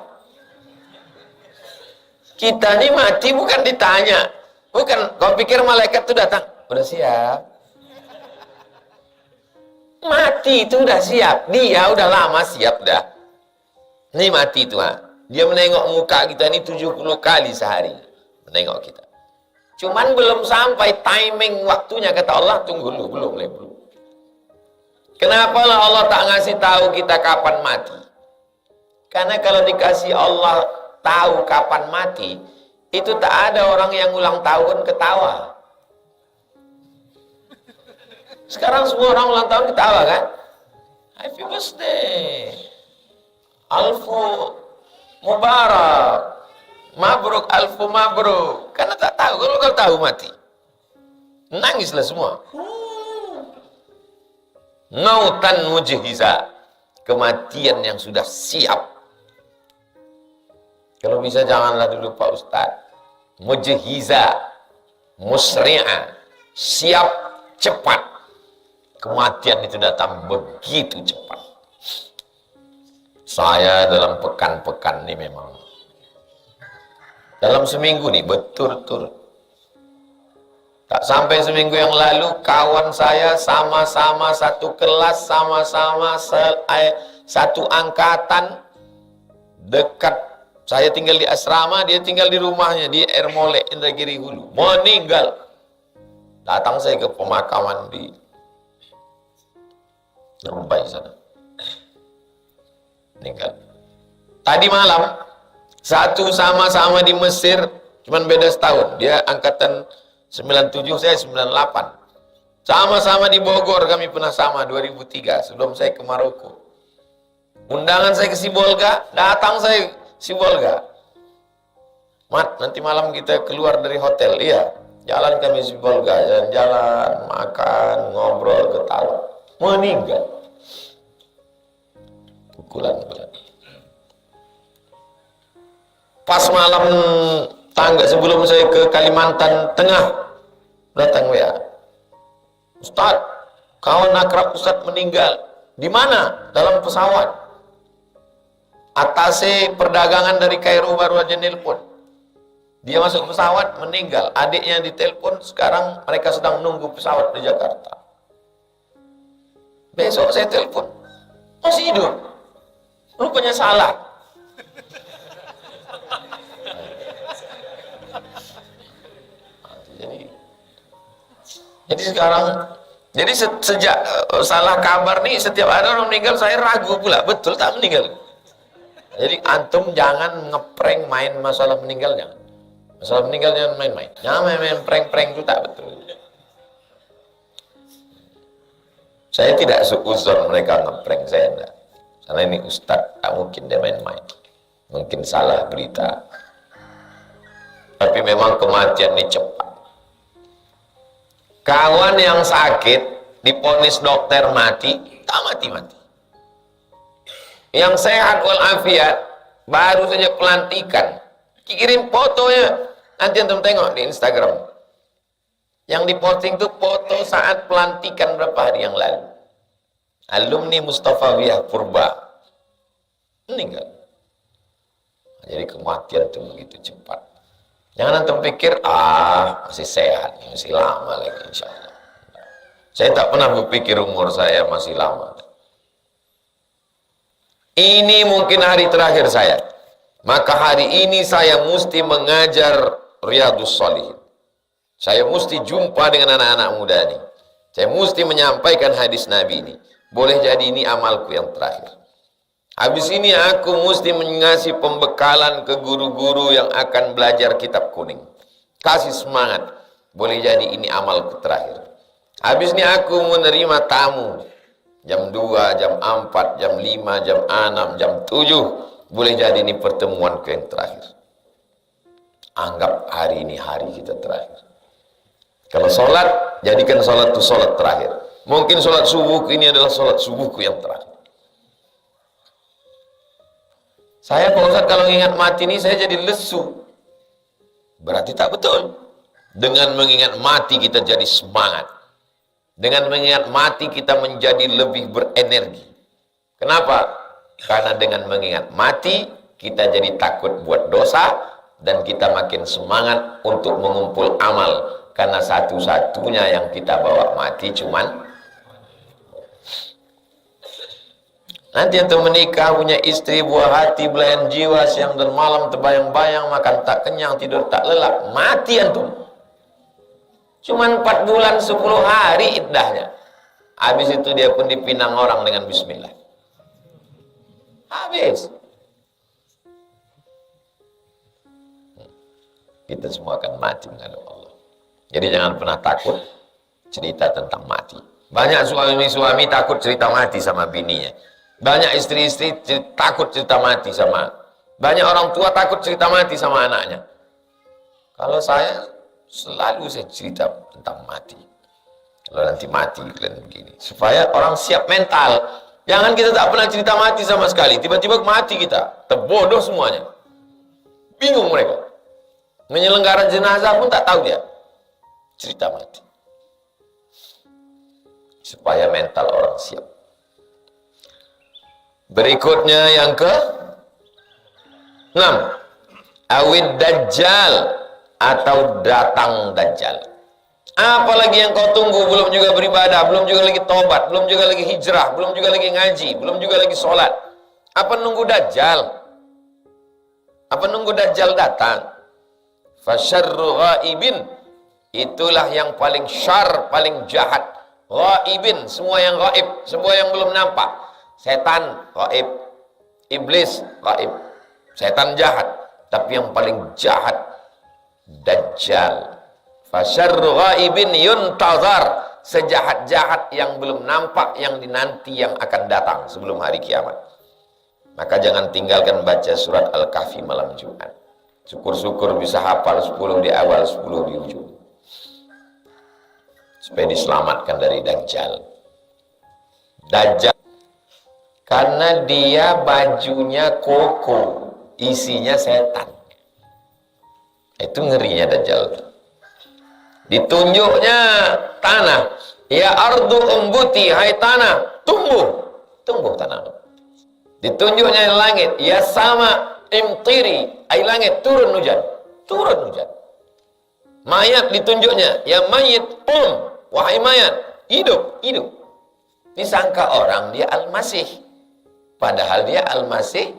Kita nih mati bukan ditanya. Bukan, kau pikir malaikat itu datang, udah siap. Mati itu udah siap, dia udah lama siap dah. Ini mati itu dia menengok muka kita ini 70 kali sehari. Menengok kita. Cuman belum sampai timing waktunya, kata Allah, tunggu dulu, belum. Kenapa Allah tak ngasih tahu kita kapan mati? Karena kalau dikasih Allah tahu kapan mati, itu tak ada orang yang ulang tahun ketawa. Sekarang semua orang ulang tahun ketawa kan? Happy birthday, Alfu Mubarak, Mabruk, Alfu Mabruk. Karena tak tahu, kalau tahu mati, nangislah semua. Mautan mujhiza, kematian yang sudah siap. Kalau bisa janganlah dulu Pak Ustadz. Mujhiza, musri'a, siap, cepat. Kematian itu datang begitu cepat. Saya dalam pekan-pekan ini memang, dalam seminggu nih betul-betul, tak sampai seminggu yang lalu kawan saya sama-sama satu kelas, sama-sama satu angkatan, dekat. Saya tinggal di asrama, dia tinggal di rumahnya di Ermole, Indragiri Hulu. Meninggal. Datang saya ke pemakaman di Rumbai sana. Meninggal. Tadi malam, satu sama-sama di Mesir, cuman beda setahun. Dia angkatan 97, saya 98. Sama-sama di Bogor, kami pernah sama 2003, sebelum saya ke Maroko. Undangan saya ke Sibolga, datang saya Sibolga. Mat, nanti malam kita keluar dari hotel. Iya, jalan kami Sibolga, jalan-jalan, makan, ngobrol, ketawa. Meninggal. Pukulan berat. Pas malam tangga sebelum saya ke Kalimantan Tengah, datang WA. Ustaz, kawan akrab Ustaz meninggal. Di mana? Dalam pesawat. Atase perdagangan dari Kairo baru aja nelpon. Dia masuk pesawat, meninggal. Adiknya ditelepon, sekarang mereka sedang menunggu pesawat di Jakarta. Besok saya telepon, masih hidup. Rupanya salah. Jadi sekarang, jadi sejak salah kabar nih, setiap ada orang meninggal saya ragu pula, betul tak meninggal. Jadi antum jangan ngeprank main masalah meninggal, jangan. Masalah meninggal jangan main-main. Jangan main-main prank-prank itu tak betul. Saya tidak seuzon mereka ngeprank, saya enggak. Karena ini ustadz, tak mungkin dia main-main. Mungkin salah berita. Tapi memang kematian ini cepat. Kawan yang sakit diponis dokter mati, tak mati-mati. Yang sehat walafiat baru saja pelantikan, kirim fotonya, nanti antum tengok di Instagram. Yang diposting itu foto saat pelantikan berapa hari yang lalu. Alumni Mustafawiyah Purba meninggal. Jadi kematian itu begitu cepat. Jangan antum pikir, masih sehat, masih lama lagi insya Allah. Saya tak pernah berpikir umur saya masih lama. Ini mungkin hari terakhir saya. Maka hari ini saya mesti mengajar Riyadhus Shalihin. Saya mesti jumpa dengan anak-anak muda ini. Saya mesti menyampaikan hadis Nabi ini. Boleh jadi ini amalku yang terakhir. Habis ini aku mesti mengasih pembekalan ke guru-guru yang akan belajar kitab kuning. Kasih semangat. Boleh jadi ini amalku terakhir. Habis ini aku menerima tamu. Jam 2, jam 4, jam 5, jam 6, jam 7. Boleh jadi ini pertemuanku yang terakhir. Anggap hari ini hari kita terakhir. Kalau sholat, jadikan sholat itu sholat terakhir. Mungkin sholat subuhku ini adalah sholat subuhku yang terakhir. Saya Pak Ustadz kalau ingat mati ini saya jadi lesu. Berarti tak betul. Dengan mengingat mati kita jadi semangat. Dengan mengingat mati kita menjadi lebih berenergi. Kenapa? Karena dengan mengingat mati kita jadi takut buat dosa dan kita makin semangat untuk mengumpul amal. Karena satu-satunya yang kita bawa mati cuman nanti antum menikah, punya istri, buah hati, belayan jiwa, siang dan malam terbayang-bayang, makan tak kenyang, tidur tak lelap, mati antum. Cuman 4 bulan 10 hari iddahnya. Habis itu dia pun dipinang orang dengan bismillah. Habis. Kita semua akan mati menghadap Allah. Jadi jangan pernah takut cerita tentang mati. Banyak suami-suami takut cerita mati sama bininya. Banyak istri-istri takut cerita mati sama. Banyak orang tua takut cerita mati sama anaknya. Kalau saya selalu saya cerita tentang mati. Kalau nanti mati kalian begini. Supaya orang siap mental. Jangan kita tak pernah cerita mati sama sekali. Tiba-tiba mati kita. Terbodoh semuanya. Bingung mereka. Menyelenggaran jenazah pun tak tahu dia. Cerita mati. Supaya mental orang siap. Berikutnya yang ke 6. Awid Dajjal atau datang Dajjal. Apalagi yang kau tunggu, belum juga beribadah, belum juga lagi tobat, belum juga lagi hijrah, belum juga lagi ngaji, belum juga lagi sholat. Apa nunggu Dajjal? Apa nunggu Dajjal datang? Fasyarru ghaibin. Itulah yang paling syar, paling jahat. Ghaibin, semua yang gaib, semua yang belum nampak. Setan gaib, iblis gaib, setan jahat, tapi yang paling jahat Dajjal. Fasyarru ghaibin yuntazar, sejahat-jahat yang belum nampak, yang dinanti, yang akan datang sebelum hari kiamat. Maka jangan tinggalkan baca surat Al-Kahfi malam Jumat. Syukur-syukur bisa hafal 10 di awal, 10 di ujung, supaya diselamatkan dari Dajjal. Dajjal karena dia bajunya koko, isinya setan. Itu ngerinya Dajjal. Ditunjuknya tanah. Ya ardu umbuti, hai tanah, tumbuh. Tumbuh tanah. Ditunjuknya langit. Ya sama imtiri, hai langit, turun hujan. Turun hujan. Mayat ditunjuknya. Ya mayit wahai mayat, hidup, hidup. Disangka orang dia Al-Masih. Padahal dia Al-Masih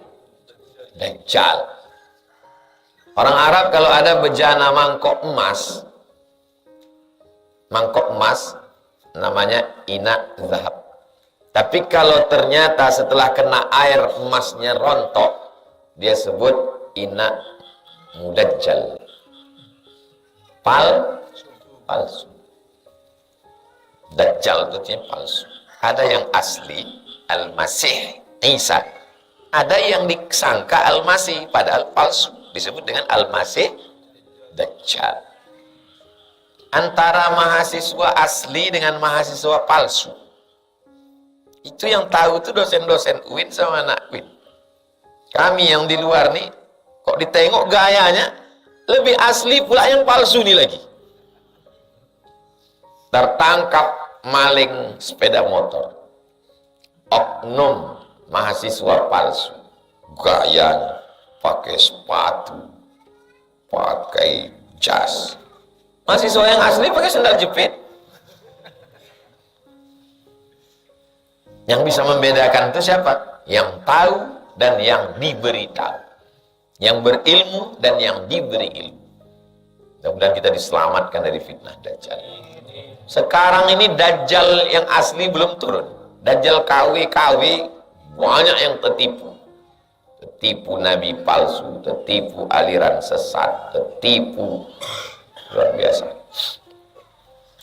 Dajjal. Orang Arab kalau ada bejana mangkok emas namanya inak zahab. Tapi kalau ternyata setelah kena air emasnya rontok, dia sebut inak mudajjal. Palsu. Dajjal itu artinya palsu. Ada yang asli Al-Masih Isa, ada yang disangka Al-Masih padahal palsu, disebut dengan Al-Masih Dajjal. Antara mahasiswa asli dengan mahasiswa palsu, itu yang tahu itu dosen-dosen UIN sama anak UIN. Kami yang di luar nih, kok ditengok gayanya lebih asli pula yang palsu nih lagi. Tertangkap maling sepeda motor, oknum mahasiswa palsu, gayanya pakai sepatu, pakai jas. Mahasiswa yang asli pakai sandal jepit. Yang bisa membedakan itu siapa? Yang tahu dan yang diberitahu, yang berilmu dan yang diberi ilmu. Mudah-mudahan kita diselamatkan dari fitnah Dajjal. Sekarang ini Dajjal yang asli belum turun. Dajjal KW banyak yang tertipu. Tertipu nabi palsu, tertipu aliran sesat, tertipu luar biasa.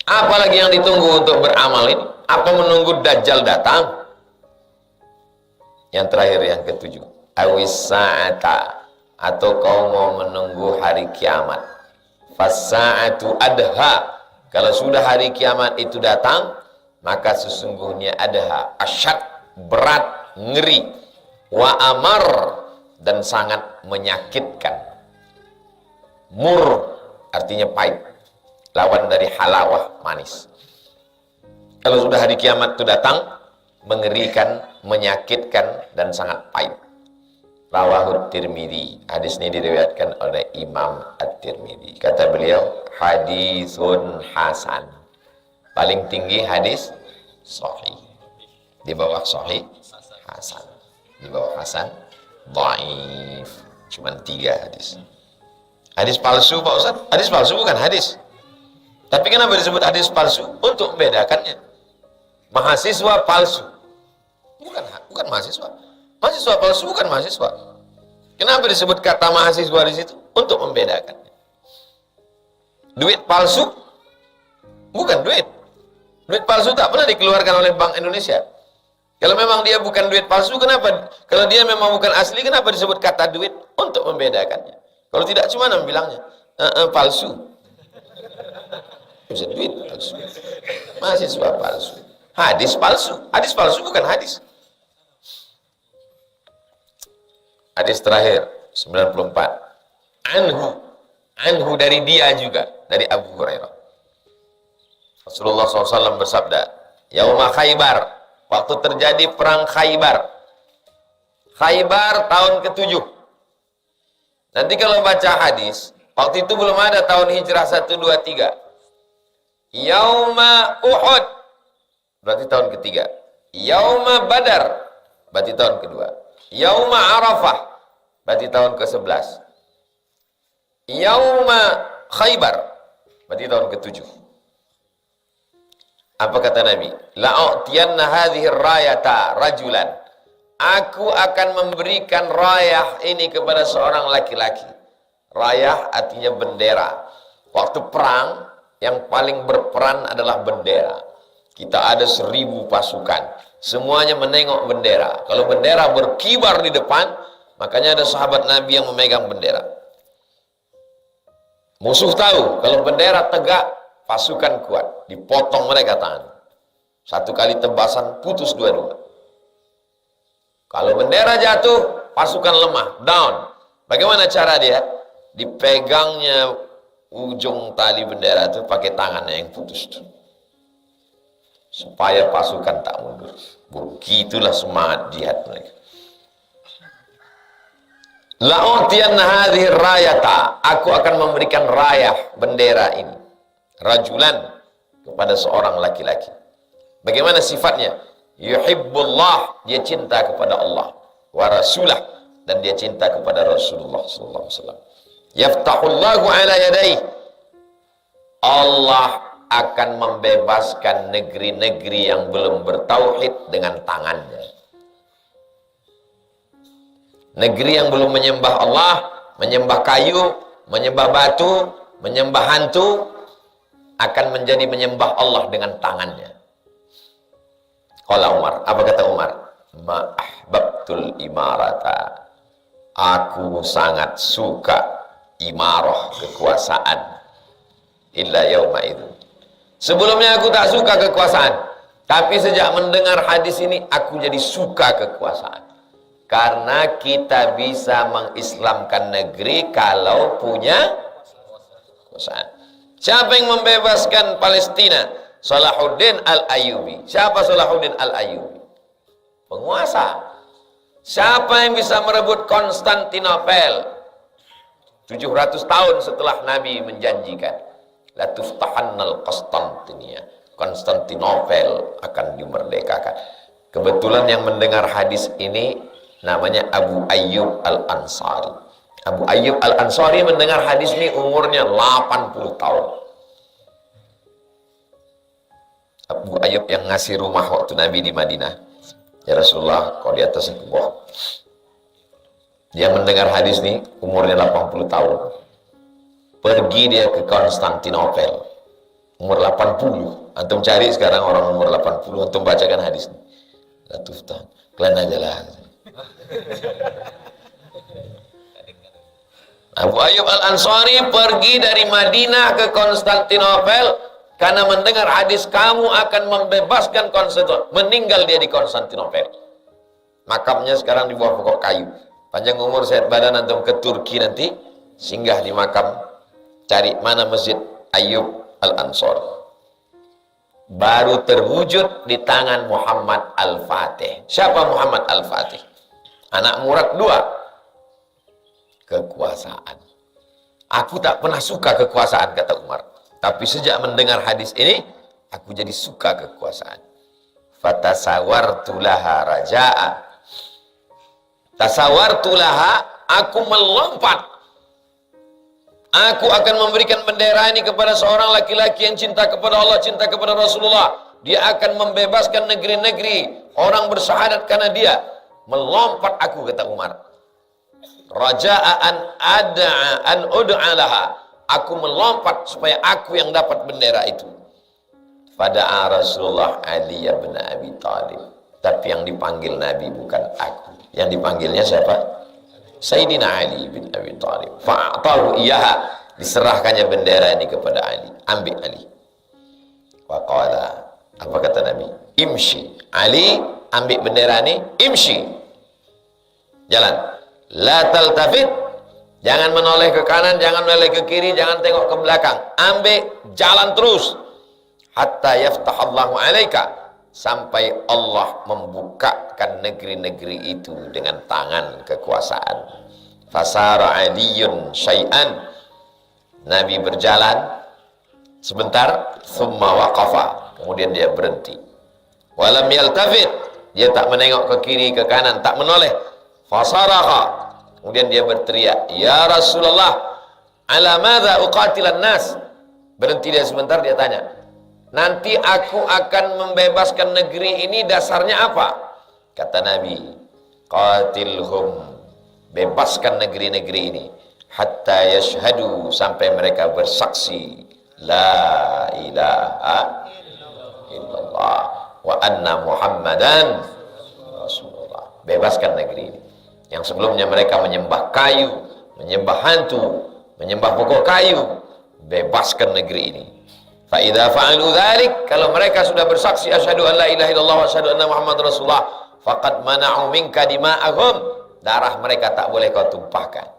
Apalagi yang ditunggu untuk beramal ini? Apa menunggu Dajjal datang? Yang terakhir, yang ketujuh, awis sa'ata, atau kau mau menunggu hari kiamat. Fas-sa'atu adha, kalau sudah hari kiamat itu datang, maka sesungguhnya adha, asyad, berat, ngeri, wa amar, dan sangat menyakitkan. Mur artinya pahit, lawan dari halawah, manis. Kalau sudah hari kiamat itu datang, mengerikan, menyakitkan, dan sangat pahit. Rawahud Tirmidzi, hadis ini diriwayatkan oleh Imam At-Tirmidzi. Kata beliau, hadisun hasan. Paling tinggi hadis sahih. Di bawah sahih hasan. Di bawah hasan dhaif. Cuman 3 hadis. Hadis palsu Pak Ustaz? Hadis palsu bukan hadis. Tapi kenapa disebut hadis palsu? Untuk membedakannya. Mahasiswa palsu. Bukan mahasiswa. Mahasiswa palsu bukan mahasiswa. Kenapa disebut kata mahasiswa di situ? Untuk membedakannya. Duit palsu bukan duit. Duit palsu tak pernah dikeluarkan oleh Bank Indonesia. Kalau memang dia bukan duit palsu, kenapa? Kalau dia memang bukan asli, kenapa disebut kata duit? Untuk membedakannya. Kalau tidak, cuma bilangnya palsu. Bisa duit palsu. Mahasiswa palsu. Hadis palsu. Hadis palsu bukan hadis. Hadis terakhir 94. Anhu dari dia juga, dari Abu Hurairah. Rasulullah SAW bersabda, Yauma Khaybar, waktu terjadi perang Khaybar. Khaybar tahun ke-7. Nanti kalau baca hadis, waktu itu belum ada tahun hijrah 1, 2, 3. Yauma Uhud, berarti tahun ke-3. Yauma Badar, berarti tahun ke-2. Yauma Arafah, berarti tahun ke-11. Yauma Khaybar, berarti tahun ke-7. Apa kata Nabi? La'utiyanna hadhihi rayata rajulan. Aku akan memberikan rayah ini kepada seorang laki-laki. Rayah artinya bendera. Waktu perang, yang paling berperan adalah bendera. Kita ada 1000 pasukan. Semuanya menengok bendera. Kalau bendera berkibar di depan, makanya ada sahabat Nabi yang memegang bendera. Musuh tahu, kalau bendera tegak, pasukan kuat. Dipotong mereka tangan. 1 kali tebasan, putus 2-2. Kalau bendera jatuh, pasukan lemah, down. Bagaimana cara dia? Dipegangnya ujung tali bendera itu pakai tangannya yang putus. Supaya pasukan tak mundur. Begitulah semangat jihad mereka. La'utiyanna hadhihi rayata, aku akan memberikan rayah bendera ini, rajulan, kepada seorang laki-laki. Bagaimana sifatnya? yuhibbullah, dia cinta kepada Allah, wa rasulah, dan dia cinta kepada Rasulullah sallallahu alaihi wasallam. Yaftahullahu ala yadayhi, Allah akan membebaskan negeri-negeri yang belum bertauhid dengan tangannya. Negeri yang belum menyembah Allah, menyembah kayu, menyembah batu, menyembah hantu, akan menjadi menyembah Allah dengan tangannya. Qala Umar, apa kata Umar? Ma ahbabtul imarata, aku sangat suka imarah, kekuasaan, illa yauma itu. Sebelumnya aku tak suka kekuasaan, tapi sejak mendengar hadis ini aku jadi suka kekuasaan. Karena kita bisa mengislamkan negeri kalau punya kekuasaan. Siapa yang membebaskan Palestina? Salahuddin Al-Ayyubi. Siapa Salahuddin Al-Ayyubi? Penguasa. Siapa yang bisa merebut Konstantinopel? 700 tahun setelah Nabi menjanjikan, la tuftahannal Konstantinia, Konstantinopel akan dimerdekakan. Kebetulan yang mendengar hadis ini namanya Abu Ayyub Al-Ansari. Abu Ayyub Al-Ansari mendengar hadis ini umurnya 80 tahun. Abu Ayyub yang ngasih rumah waktu Nabi di Madinah. Ya Rasulullah, kau di atas aku bawah. Dia mendengar hadis ini umurnya 80 tahun. Pergi dia ke Konstantinopel. Umur 80. Antum cari sekarang orang umur 80, antum bacakan hadis ini. La tuftah. Kalian aja lah. Abu Ayyub Al-Ansari pergi dari Madinah ke Konstantinopel karena mendengar hadis kamu akan membebaskan Konstantinopel. Meninggal dia di Konstantinopel. Makamnya sekarang di bawah pokok kayu. Panjang umur sehat badan, antum ke Turki nanti singgah di makam, cari mana Masjid Ayyub Al-Ansari. Baru terwujud di tangan Muhammad Al-Fatih. Siapa Muhammad Al-Fatih? Anak murad 2. Kekuasaan. Aku tak pernah suka kekuasaan, kata Umar. Tapi sejak mendengar hadis ini, aku jadi suka kekuasaan. Fatasawartu laha raja'a. Tasawartu laha, aku melompat. Aku akan memberikan bendera ini kepada seorang laki-laki yang cinta kepada Allah, cinta kepada Rasulullah. Dia akan membebaskan negeri-negeri. Orang bersyahadat karena dia. Melompat aku, kata Umar. Raja'an an ud'a laha. Aku melompat supaya aku yang dapat bendera itu. Fada'a Rasulullah Ali bin Abi Thalib. Tapi yang dipanggil Nabi bukan aku. Yang dipanggilnya siapa? Sayyidina Ali bin Abi Thalib. Fa'atahu iyaha. Diserahkannya bendera ini kepada Ali. Ambil Ali. Wa qala. Apa kata Nabi? Imshi. Ali ambil bendera ini. Imshi. Jalan. La taltafit. Jangan menoleh ke kanan, jangan menoleh ke kiri, jangan tengok ke belakang. Ambil jalan terus. Hatta yaftahallahu alaika. Sampai Allah membukakan negeri-negeri itu dengan tangan kekuasaan. Fasara aliyun syai'an. Nabi berjalan sebentar, thumma waqafa. Kemudian dia berhenti. Walam yaltafit. Dia tak menengok ke kiri, ke kanan, tak menoleh. Fasaraha. Kemudian dia berteriak, ya Rasulullah, ala madza uqatilan nas. Berhenti dia sebentar, dia tanya, nanti aku akan membebaskan negeri ini dasarnya apa? Kata Nabi, qatilhum, bebaskan negeri-negeri ini, hatta yashhadu, sampai mereka bersaksi, la ilaha illallah wa anna Muhammadan Rasulullah. Bebaskan negeri ini. Yang sebelumnya mereka menyembah kayu, menyembah hantu, menyembah pokok kayu. Bebaskan negeri ini. Fa idza fa'alu dzalik, kalau mereka sudah bersaksi asyhadu an la ilaha illallah wa asyhadu anna Muhammadar Rasulullah, faqad mana'u minka dima'ahum, darah mereka tak boleh kau tumpahkan.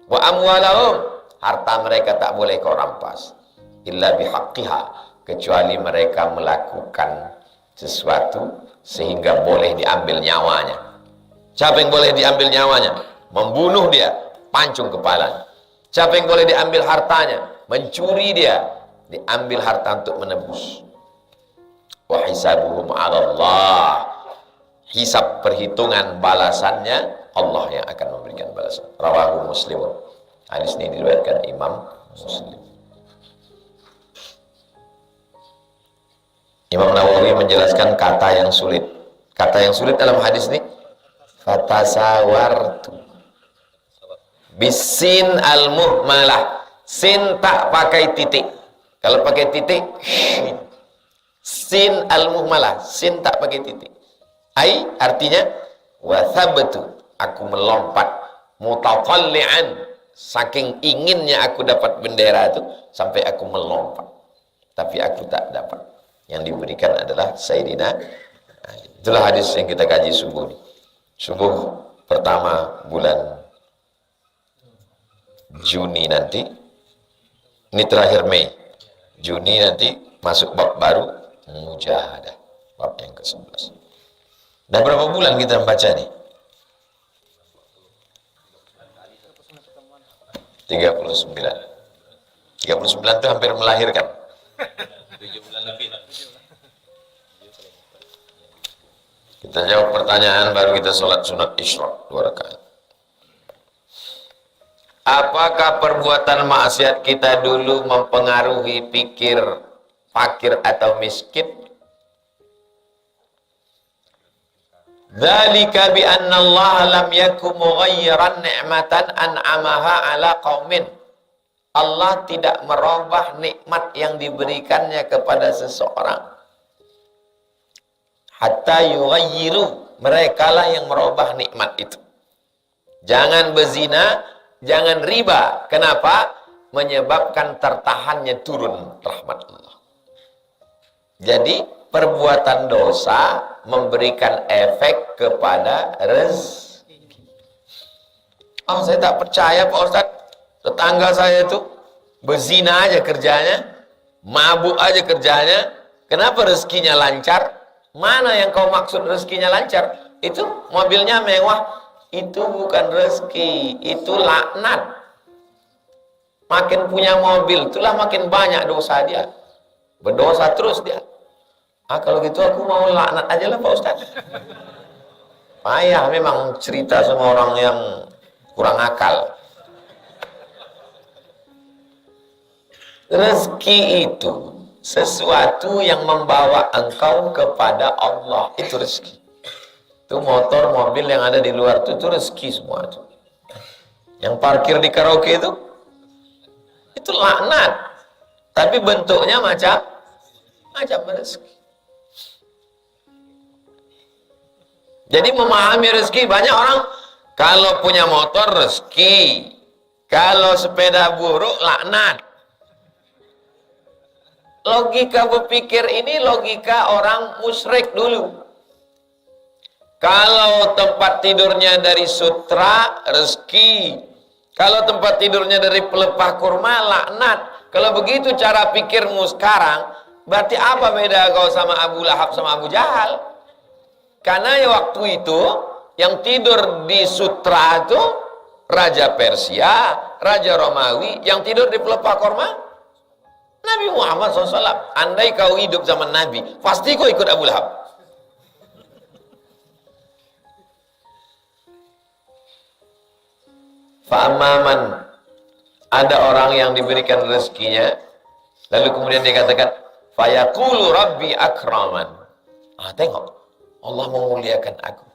Wa amwalahum, harta mereka tak boleh kau rampas. Illa bihaqqiha, kecuali mereka melakukan sesuatu sehingga boleh diambil nyawanya. Siapa yang boleh diambil nyawanya? Membunuh dia, pancung kepala. Siapa yang boleh diambil hartanya? Mencuri dia, diambil harta untuk menebus. Wa hisabuhum 'ala Allah. hisab perhitungan balasannya Allah yang akan memberikan balasan. Rawahu Muslimun. Hadis ini diriwayatkan Imam Muslim. Imam Nawawi menjelaskan kata yang sulit. Kata yang sulit dalam hadis ini fatasawartu bisin al-muhmalah. Sin tak pakai titik. Kalau pakai titik sin al-muhmalah. Sin tak pakai titik. Ai artinya wathabtu, aku melompat, mutaqalli'an, saking inginnya aku dapat bendera itu sampai aku melompat. Tapi aku tak dapat. Yang diberikan adalah Sayyidina Ali. Itulah hadis yang kita kaji subuh ini. Subuh pertama bulan Juni nanti. Ini terakhir Mei. Juni nanti masuk bab baru Mujahadah, bab yang ke-11. Dan berapa bulan kita membaca nih? 39. 39 itu hampir melahirkan. 7 bulan lebih. Kita jawab pertanyaan baru kita sholat sunat Isyraq 2 rakaat. Apakah perbuatan maksiat kita dulu mempengaruhi pikir fakir atau miskin? Dzalika bi anna Allah lam yakum mughayyiran ni'matan an'amaha ala qaumin. Allah tidak merubah nikmat yang diberikannya kepada seseorang. Hatta yughayyiru, merekalah yang merubah nikmat itu. Jangan berzina, jangan riba. Kenapa? Menyebabkan tertahannya turun rahmat Allah. Jadi perbuatan dosa memberikan efek kepada rezeki. Oh, saya tak percaya Pak Ustadz, tetangga saya itu berzina aja kerjanya, mabuk aja kerjanya, kenapa rezekinya lancar? Mana yang kau maksud rezekinya lancar? Itu mobilnya mewah, itu bukan rezeki, itu laknat. Makin punya mobil, itulah makin banyak dosa dia. Berdosa terus dia. Ah, kalau gitu aku mau laknat aja lah Pak Ustaz. Payah memang cerita sama orang yang kurang akal. Rezeki itu sesuatu yang membawa engkau kepada Allah. Itu rezeki. Itu motor, mobil yang ada di luar itu rezeki semua itu. Yang parkir di karaoke itu laknat. Tapi bentuknya macam rezeki. Jadi memahami rezeki, banyak orang kalau punya motor rezeki, kalau sepeda buruk laknat. Logika berpikir ini logika orang musyrik dulu. Kalau tempat tidurnya dari sutra, rezeki. Kalau tempat tidurnya dari pelepah kurma, laknat. Kalau begitu cara pikirmu sekarang, berarti apa beda kau sama Abu Lahab sama Abu Jahal? Karena waktu itu yang tidur di sutra itu Raja Persia, Raja Romawi, yang tidur di pelepah kurma Nabi Muhammad SAW. Andai kau hidup zaman Nabi, pasti kau ikut Abu Lahab. Fa'amaman, ada orang yang diberikan rezekinya, lalu kemudian dia katakan, fayaqulu rabbi akraman. Tengok, Allah memuliakan aku.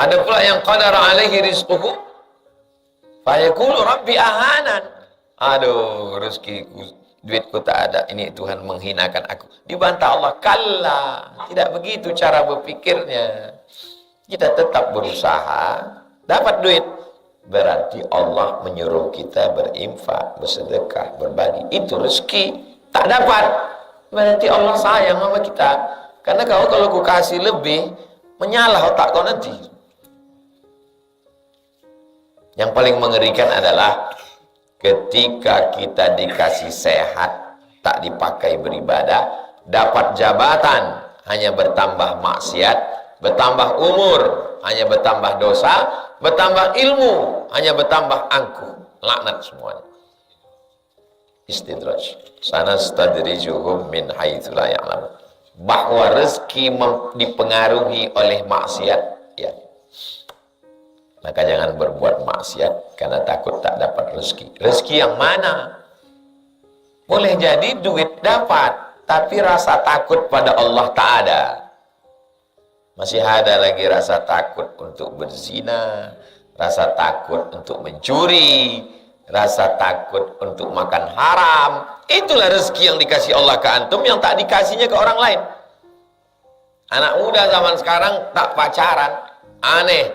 Ada pula yang qadara alaihi rizquhu, fayaqulu rabbi ahanan. Aduh, rezekiku, duitku tak ada, ini Tuhan menghinakan aku. Dibantah Allah, kalla, tidak begitu cara berpikirnya. Kita tetap berusaha, dapat duit. Berarti Allah menyuruh kita berinfak, bersedekah, berbagi. Itu rezeki. Tak dapat, berarti Allah sayang sama kita. Karena kalau ku kasih lebih, menyalah otak kau nanti. Yang paling mengerikan adalah ketika kita dikasih sehat, tak dipakai beribadah, dapat jabatan, hanya bertambah maksiat, bertambah umur, hanya bertambah dosa, bertambah ilmu, hanya bertambah angkuh, laknat semuanya. Istidraj. Sanastadrijuhum min haitsu la ya'lamun. bahwa rezeki dipengaruhi oleh maksiat, ya. Maka jangan berbuat maksiat karena takut tak dapat rezeki. Rezeki yang mana? Boleh jadi duit dapat, tapi rasa takut pada Allah tak ada. Masih ada lagi rasa takut untuk berzina, rasa takut untuk mencuri, rasa takut untuk makan haram. Itulah rezeki yang dikasih Allah ke antum yang tak dikasihnya ke orang lain. Anak muda zaman sekarang tak pacaran, aneh.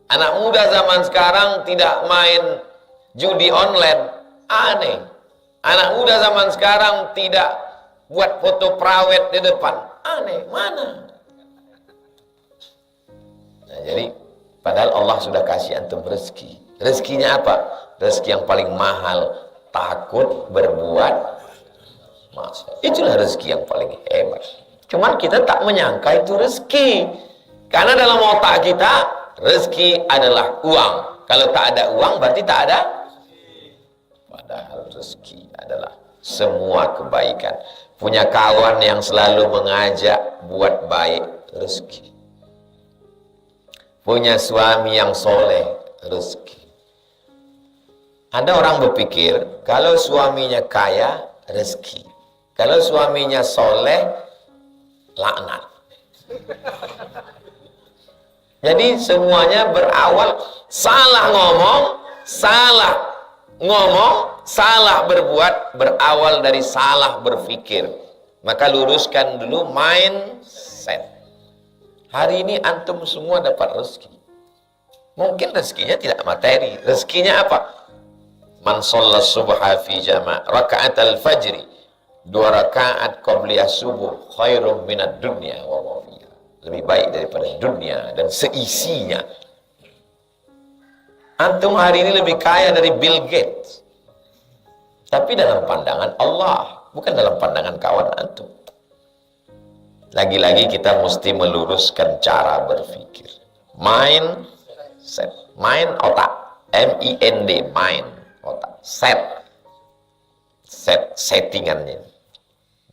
Anak muda zaman sekarang tidak main judi online, aneh. Anak muda zaman sekarang tidak buat foto prawet di depan, aneh. Mana? Nah, jadi padahal Allah sudah kasih antum rezeki. Rezekinya apa? Rezeki yang paling mahal, takut berbuat maksiat. Itulah rezeki yang paling hebat. Cuman kita tak menyangka itu rezeki. Karena dalam otak kita, rezeki adalah uang. Kalau tak ada uang, berarti tak ada. Padahal rezeki adalah semua kebaikan. Punya kawan yang selalu mengajak buat baik, rezeki. Punya suami yang soleh, rezeki. Ada orang berpikir, kalau suaminya kaya, rezeki. Kalau suaminya soleh, laknat. Jadi semuanya berawal salah ngomong, salah berbuat, berawal dari salah berpikir. Maka luruskan dulu mindset. Hari ini antum semua dapat rezeki. Mungkin rezekinya tidak materi. Rezekinya apa? Man shalla subha fi jama' raka'at al-fajri, 2 rakaat qabliyah subuh khairum minad dunya wa ma fiha. Lebih baik daripada dunia dan seisinya. Antum hari ini lebih kaya dari Bill Gates. Tapi dalam pandangan Allah, bukan dalam pandangan kawan antum. Lagi-lagi kita mesti meluruskan cara berpikir. Mindset. Mind otak. M-I-N-D. Mind otak. Settingannya.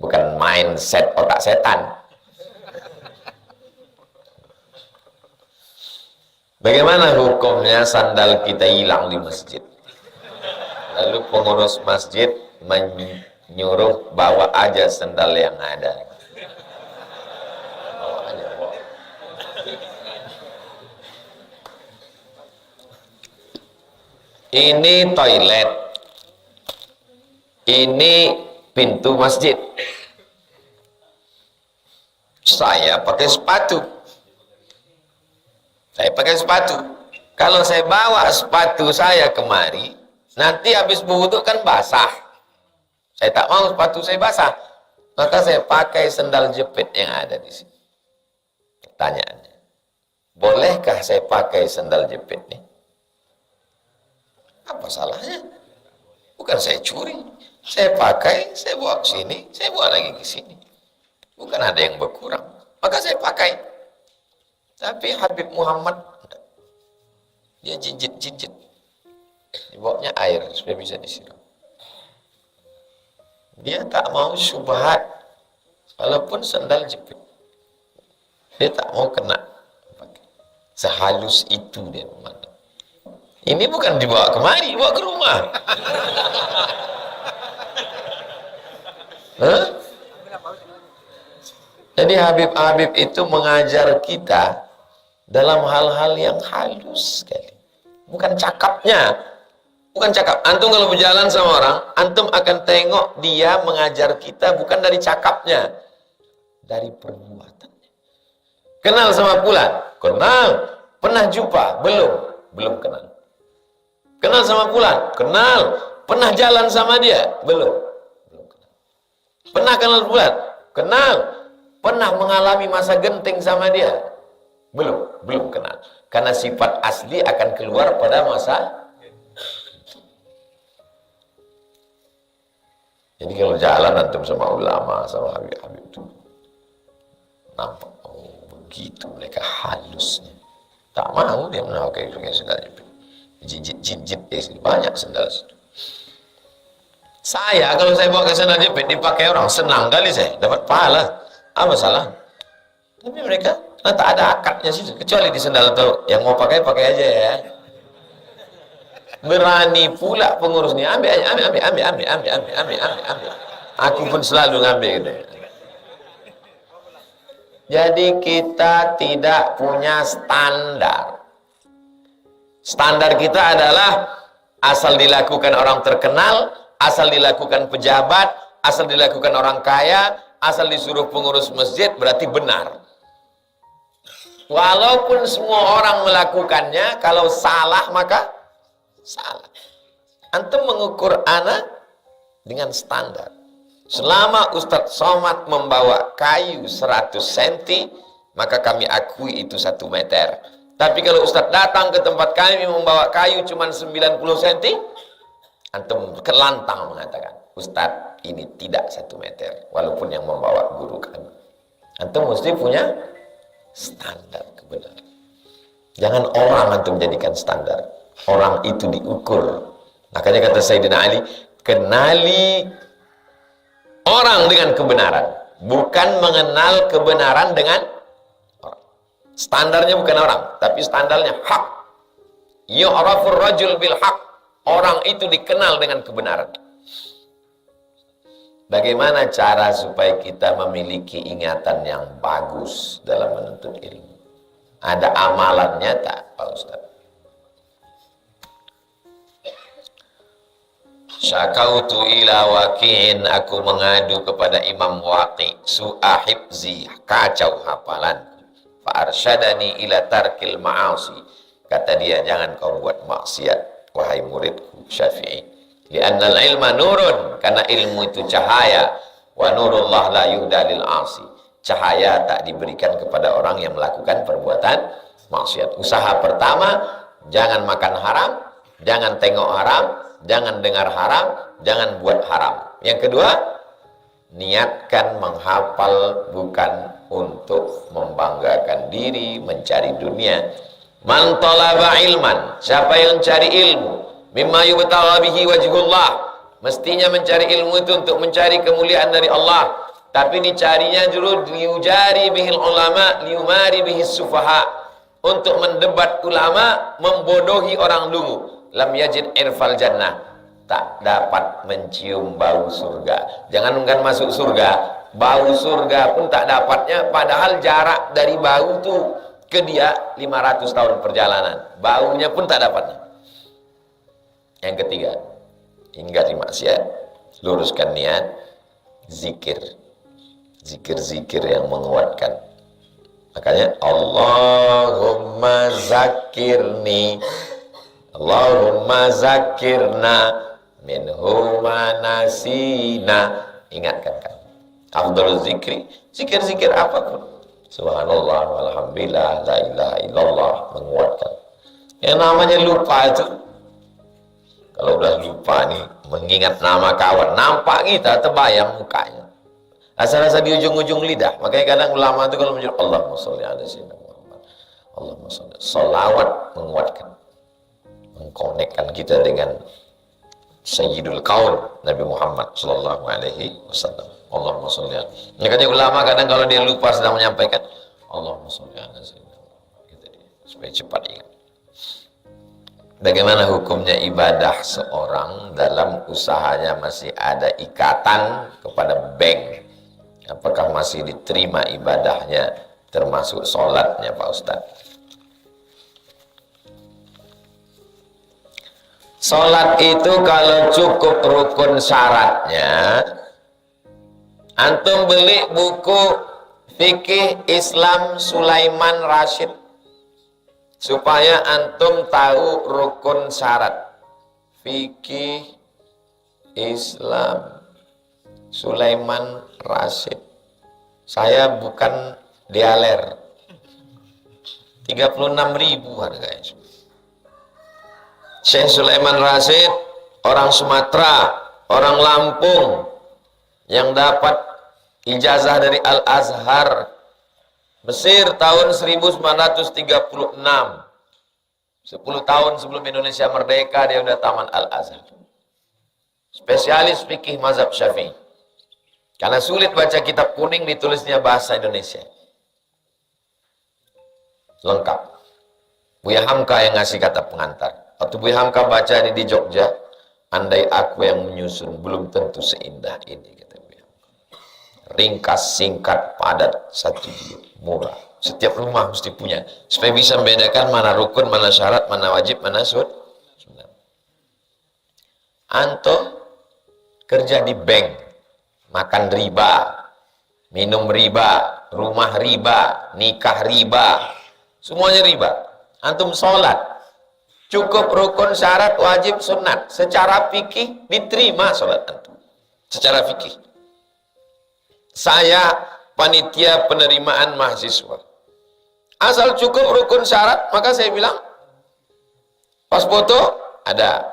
Bukan mindset otak setan. Bagaimana hukumnya sandal kita hilang di masjid? Lalu pengurus masjid menyuruh bawa aja sandal yang ada. Bawa aja, bawa. Ini toilet. Ini pintu masjid. Saya pakai sepatu. Saya pakai sepatu. Kalau saya bawa sepatu saya kemari, nanti habis berwudu kan basah. Saya tak mau sepatu saya basah. Maka saya pakai sendal jepit yang ada di sini. Pertanyaannya, bolehkah saya pakai sendal jepit ini? Apa salahnya? Bukan saya curi. Saya pakai, saya bawa ke sini, saya bawa lagi ke sini. Bukan ada yang berkurang. Maka saya pakai. Tapi Habib Muhammad, dia jinjit-jinjit. Dibawanya air supaya bisa disiram. Dia tak mau syubhat, walaupun sandal jepit. Dia tak mau kena. Sehalus itu dia memandang. Ini bukan dibawa kemari, dibawa ke rumah. Huh? Jadi Habib-Habib itu mengajar kita dalam hal-hal yang halus sekali. Bukan cakapnya. Bukan cakap. Antum kalau berjalan sama orang, antum akan tengok dia mengajar kita bukan dari cakapnya. Dari perbuatannya. Kenal sama Fulan? Kenal. Pernah jumpa? Belum. Belum kenal. Kenal sama Fulan? Kenal. Pernah jalan sama dia? Belum. Belum kenal. Pernah kenal Fulan? Kenal. Pernah mengalami masa genting sama dia? Belum kenal. Karena sifat asli akan keluar pada masa. Jadi kalau jalan antum sama ulama, sama Habib-Habib itu nampak, oh begitu mereka halusnya. Tak mau dia pakai sendal jepit. Jinjit banyak sendal situ. Saya kalau saya bawa ke sendal jepit dipakai orang senang kali saya dapat pahala. Apa salah? Tapi mereka tak ada akadnya sih, kecuali di sendal atau yang mau pakai aja ya. Berani pula pengurusnya, ambil aja, ambil. Aku pun selalu ngambil gitu. Jadi kita tidak punya standar. Standar kita adalah asal dilakukan orang terkenal, asal dilakukan pejabat, asal dilakukan orang kaya, asal disuruh pengurus masjid, berarti benar. Walaupun semua orang melakukannya, kalau salah maka salah. Antum mengukur ana dengan standar. Selama Ustadz Somad membawa kayu 100 cm, maka kami akui itu 1 meter. Tapi kalau Ustadz datang ke tempat kami membawa kayu cuma 90 cm, antum kelantang mengatakan, Ustadz ini tidak 1 meter, walaupun yang membawa guru kami. Antum mesti punya standar kebenaran. Jangan orang antum jadikan standar. Orang itu diukur. Makanya kata Sayyidina Ali, kenali orang dengan kebenaran, bukan mengenal kebenaran dengan orang. Standarnya bukan orang, tapi standarnya hak. Yu'rafur rajul bil haq. Orang itu dikenal dengan kebenaran. Bagaimana cara supaya kita memiliki ingatan yang bagus dalam menuntut ilmu? Ada amalannya tak, Pak Ustaz? Syakautu ila waqi'in, aku mengadu kepada Imam Waqi' su'a hifzi, kacau hafalan. Fa arsyadani ila tarkil ma'asi, kata dia, jangan kau buat maksiat wahai muridku Syafi'i. Li'annal ilma nurun, karena ilmu itu cahaya. Wa nurullah la yuhda lil 'asi, cahaya tak diberikan kepada orang yang melakukan perbuatan maksiat. Usaha pertama, jangan makan haram, jangan tengok haram, jangan dengar haram, jangan buat haram. Yang kedua, niatkan menghafal bukan untuk membanggakan diri, mencari dunia. Man talaba ilman, siapa yang cari ilmu, mimma yubtagha bihi wajhullah, mestinya mencari ilmu itu untuk mencari kemuliaan dari Allah, tapi dicarinya dulu liujari bihil ulama, liumari bihis sufaha, untuk mendebat ulama, membodohi orang dungu. Lam yajid irfal jannah, tak dapat mencium bau surga. Jangan masuk surga, bau surga pun tak dapatnya, padahal jarak dari bau tuh ke dia 500 tahun perjalanan, baunya pun tak dapatnya. Yang ketiga, hindari maksiat, luruskan niat, zikir, zikir yang menguatkan. Makanya Allahumma zakirni, Allahumma zakirna minhu ma nasina. Ingatkan kan, afdhalul zikri, zikir apapun, subhanallah walhamdulillah la ilaha illallah, menguatkan. Yang namanya lupa itu, kalau udah lupa nih, mengingat nama kawan, nampak kita terbayang mukanya, rasa-rasa di ujung-ujung lidah. Makanya kadang ulama itu kalau menyebut Allahumma sholli ala sayyidina Muhammad, Allahumma sholli, sholawat menguatkan, mengkonekkan kita dengan Sayyidul Qaul Nabi Muhammad sallallahu alaihi wasallam. Allahumma sholli ala. Makanya ulama kadang kalau dia lupa sedang menyampaikan Allahumma sholli ala sayyidina Muhammad, gitu dia, supaya cepat ingat. Bagaimana hukumnya ibadah seorang dalam usahanya masih ada ikatan kepada bank? Apakah masih diterima ibadahnya, termasuk sholatnya, Pak Ustadz? Sholat itu kalau cukup rukun syaratnya, antum beli buku Fikih Islam Sulaiman Rashid, supaya antum tahu rukun syarat. Fikih Islam Sulaiman Rashid. Saya bukan dialer, 36.000 harganya. Syekh Sulaiman Rashid, orang Sumatera, orang Lampung, yang dapat ijazah dari Al-Azhar Mesir tahun 1936. 10 tahun sebelum Indonesia merdeka dia udah taman Al-Azhar. Spesialis fikih mazhab Syafi'i. Karena sulit baca kitab kuning ditulisnya bahasa Indonesia. Lengkap. Buya Hamka yang ngasih kata pengantar. Waktu Buya Hamka baca di Jogja, andai aku yang menyusun belum tentu seindah ini, kata Buya Hamka. Ringkas, singkat, padat, satu judul, murah. Setiap rumah mesti punya. Supaya bisa membedakan mana rukun, mana syarat, mana wajib, mana sunnah. Anto kerja di bank, makan riba, minum riba, rumah riba, nikah riba, semuanya riba. Antum sholat, cukup rukun, syarat, wajib, sunat. Secara fikih diterima sholat antum. Secara fikih. Saya panitia penerimaan mahasiswa. Asal cukup rukun syarat, maka saya bilang, pas foto ada,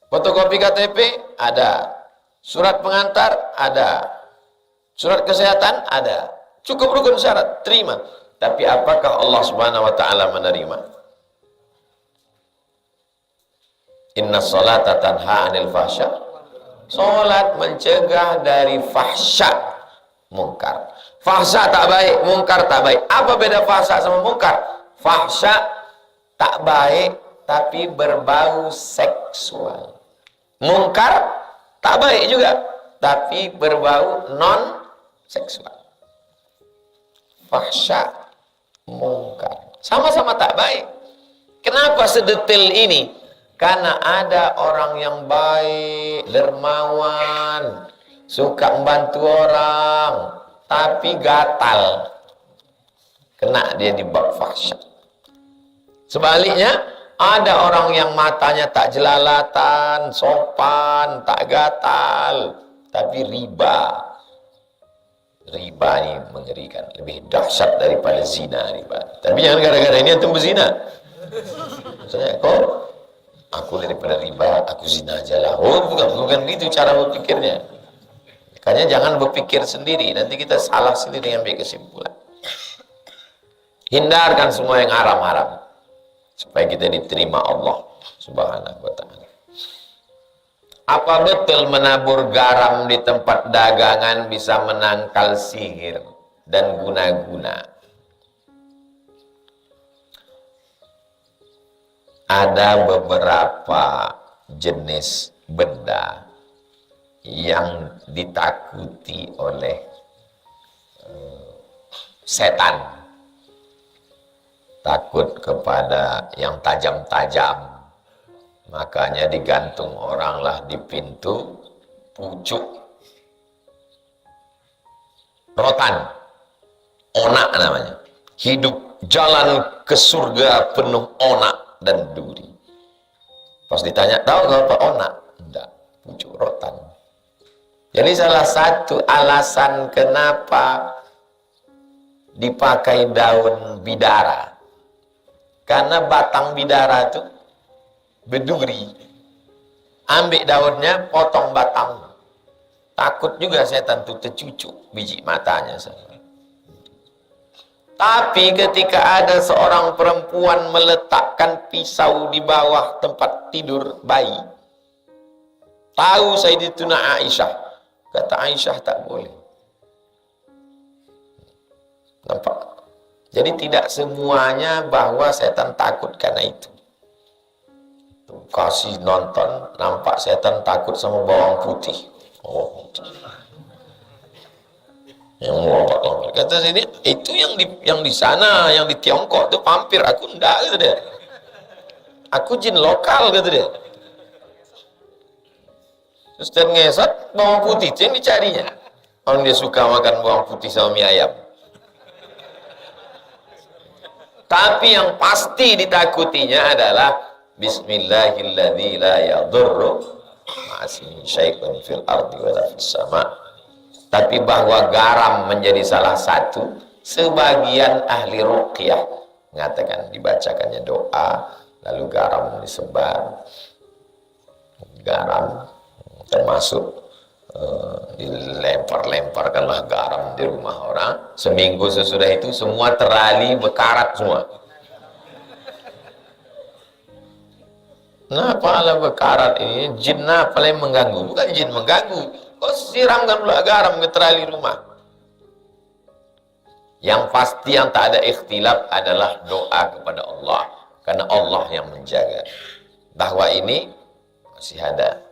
fotokopi KTP ada, surat pengantar ada, surat kesehatan ada, cukup rukun syarat, terima. Tapi apakah Allah Subhanahu wa taala menerima? Inna sholata tanha 'anil fahsya. Salat mencegah dari fahsya, mungkar. Fahsya tak baik, mungkar tak baik. Apa beda fahsya sama mungkar? Fahsya tak baik tapi berbau seksual. Mungkar tak baik juga tapi berbau non seksual. Fahsya, mungkar, sama-sama tak baik. Kenapa sedetail ini? Karena ada orang yang baik, dermawan, suka membantu orang, tapi gatal, kena dia di bab fahsya. Sebaliknya, ada orang yang matanya tak jelalatan, sopan, tak gatal, tapi riba. Riba ini mengerikan, lebih dahsyat daripada zina riba. Tapi jangan gara-gara ini antum berzina. Misalnya, kok aku daripada riba, aku zina aja lah. Oh, bukan gitu cara berpikirnya. Makanya jangan berpikir sendiri, nanti kita salah sendiri ambil kesimpulan. Hindarkan semua yang haram-haram supaya kita diterima Allah Subhanahu wa ta'ala. Apa betul menabur garam di tempat dagangan bisa menangkal sihir dan guna-guna? Ada beberapa jenis benda yang ditakuti oleh setan. Takut kepada yang tajam-tajam. Makanya digantung oranglah di pintu pucuk. Rotan, onak namanya. Hidup jalan ke surga penuh onak dan duri. Pas ditanya, tahu nggak apa onak? Enggak, pucuk rotan. Jadi salah satu alasan kenapa dipakai daun bidara, karena batang bidara itu berduri. Ambil daunnya, potong batang. Takut juga setan itu tercucuk biji matanya. Tapi ketika ada seorang perempuan meletakkan pisau di bawah tempat tidur bayi, tahu Sayyidatuna Aisyah, kata Aisyah tak boleh. Nampak? Jadi tidak semuanya bahwa setan takut karena itu. Kasih nonton, nampak setan takut sama bawang putih. Oh, yang lompat-lompat. Kata sini, itu yang di sana, yang di Tiongkok itu vampir. Aku enggak, kata dia. Aku jin lokal, kata dia. Terus dia ngesot bawang putih, itu yang dicarinya. Orang dia suka makan bawang putih sama mie ayam. Tapi yang pasti ditakutinya adalah Bismillahilladzi la yadurru ma'asmihi syai'un fil ardi wa la fis sama'. Tapi bahwa garam menjadi salah satu, sebagian ahli ruqyah mengatakan dibacakannya doa, lalu garam disebar. Garam termasuk dilempar-lemparkanlah garam di rumah orang. Seminggu sesudah itu semua terali bekarat semua. Kenapa ala bekarat ini? Jin apa yang mengganggu? Bukan jin mengganggu. Kau siramkan pula garam ke terali rumah. Yang pasti yang tak ada ikhtilaf adalah doa kepada Allah. Karena Allah yang menjaga. Bahwa ini masih ada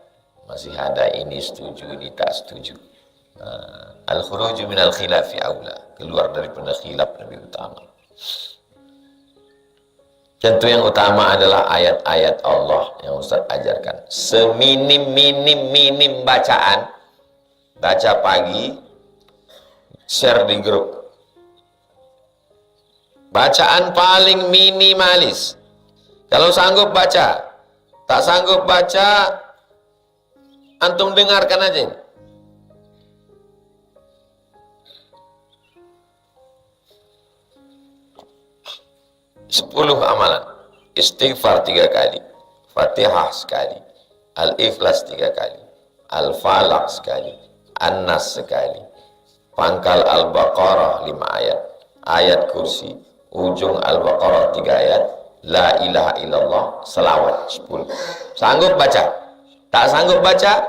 ini setuju, ini tak setuju. Al-khuruju minal khilafi aula. Keluar daripada khilaf lebih utama. Tentu yang utama adalah ayat-ayat Allah yang Ustaz ajarkan. Seminim-minim bacaan. Baca pagi, share di grup. Bacaan paling minimalis. Kalau sanggup baca. Tak sanggup baca, antum dengarkan aja ini. Sepuluh amalan. Istighfar 3 kali, Fatihah sekali, Al-Ikhlas 3 kali, Al-Falaq sekali, An-Nas sekali, pangkal Al-Baqarah 5 ayat, ayat kursi, ujung Al-Baqarah 3 ayat, La ilaha illallah, selawat 10. Sanggup baca? Tak sanggup baca?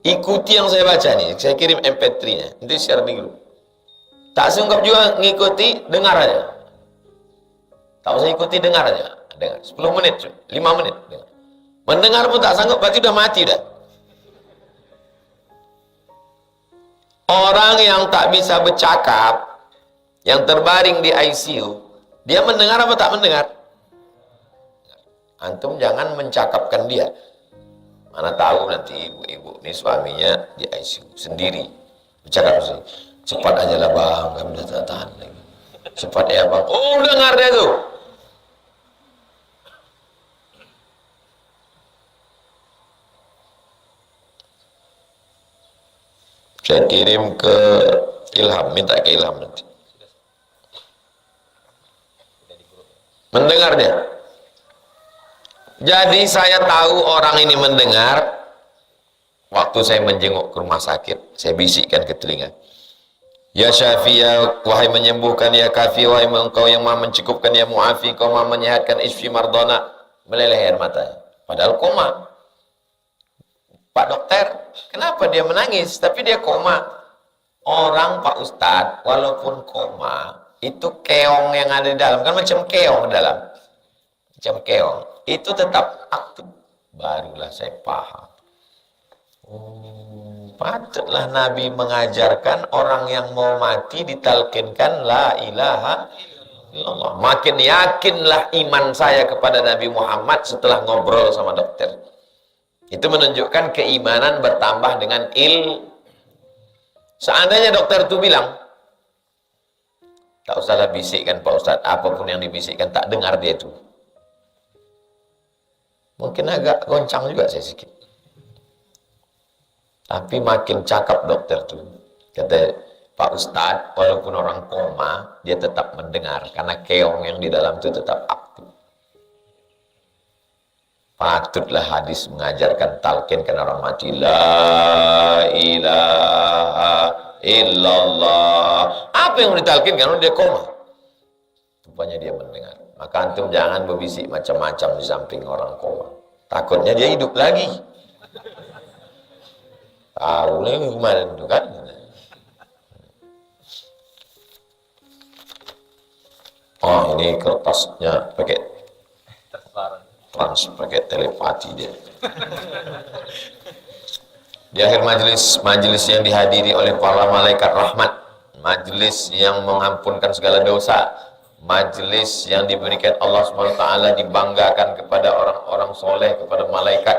Ikuti yang saya baca nih, saya kirim MP3-nya, nanti share di grup. Tak sanggup juga ngikuti, dengar aja. Tak usah ikuti, dengar aja. Dengar 10 menit, 5 menit. Dengar. Mendengar pun tak sanggup, berarti udah mati dah. Orang yang tak bisa bercakap, yang terbaring di ICU, dia mendengar apa tak mendengar? Antum jangan mencakapkan dia. Mana tahu nanti ibu-ibu ini suaminya di ICU sendiri. Bercakap sendiri. Cepat aja lah bang, kami udah tak tahan lagi. Cepat ya bang. Oh dengar dia tuh. Saya kirim ke Ilham, minta ke Ilham nanti. Mendengarnya. Jadi saya tahu orang ini mendengar. Waktu saya menjenguk ke rumah sakit, saya bisikkan ke telinga. Ya Syafi, ya wahai menyembuhkan, ya Kafi, wahai engkau yang maha mencukupkan, ya Mu'afi, kau maha menyehatkan, isfi mardona. Meleleh air matanya. Padahal koma. Pak dokter, kenapa dia menangis? Tapi dia koma. Orang Pak Ustadz, walaupun koma, itu keong yang ada di dalam, kan macam keong dalam. Macam keong. Itu tetap aktif. Barulah saya paham. Patutlah Nabi mengajarkan orang yang mau mati ditalkinkan la ilaha illallah. Makin yakinlah iman saya kepada Nabi Muhammad setelah ngobrol sama dokter. Itu menunjukkan keimanan bertambah dengan Seandainya dokter itu bilang, tak usahlah bisikkan Pak Ustadz, apapun yang dibisikkan tak dengar dia itu. Mungkin agak goncang juga saya sedikit. Tapi makin cakap dokter itu. Kata Pak Ustadz, walaupun orang koma, dia tetap mendengar. Karena keong yang di dalam itu tetap aktif. Patutlah hadis mengajarkan talkinkan orang mati. La ilaha illallah. Apa yang ditalkinkan? Dia koma. Rupanya dia mendengar. Maka antum jangan berbisik macam-macam di samping orang koma. Takutnya dia hidup lagi. Tahu lagi kemarin itu kan. Oh ini kertasnya pakai pakai telepati dia. Di akhir majelis yang dihadiri oleh para malaikat rahmat, majelis yang mengampunkan segala dosa, majelis yang diberikan Allah SWT dibanggakan kepada orang-orang soleh, kepada malaikat,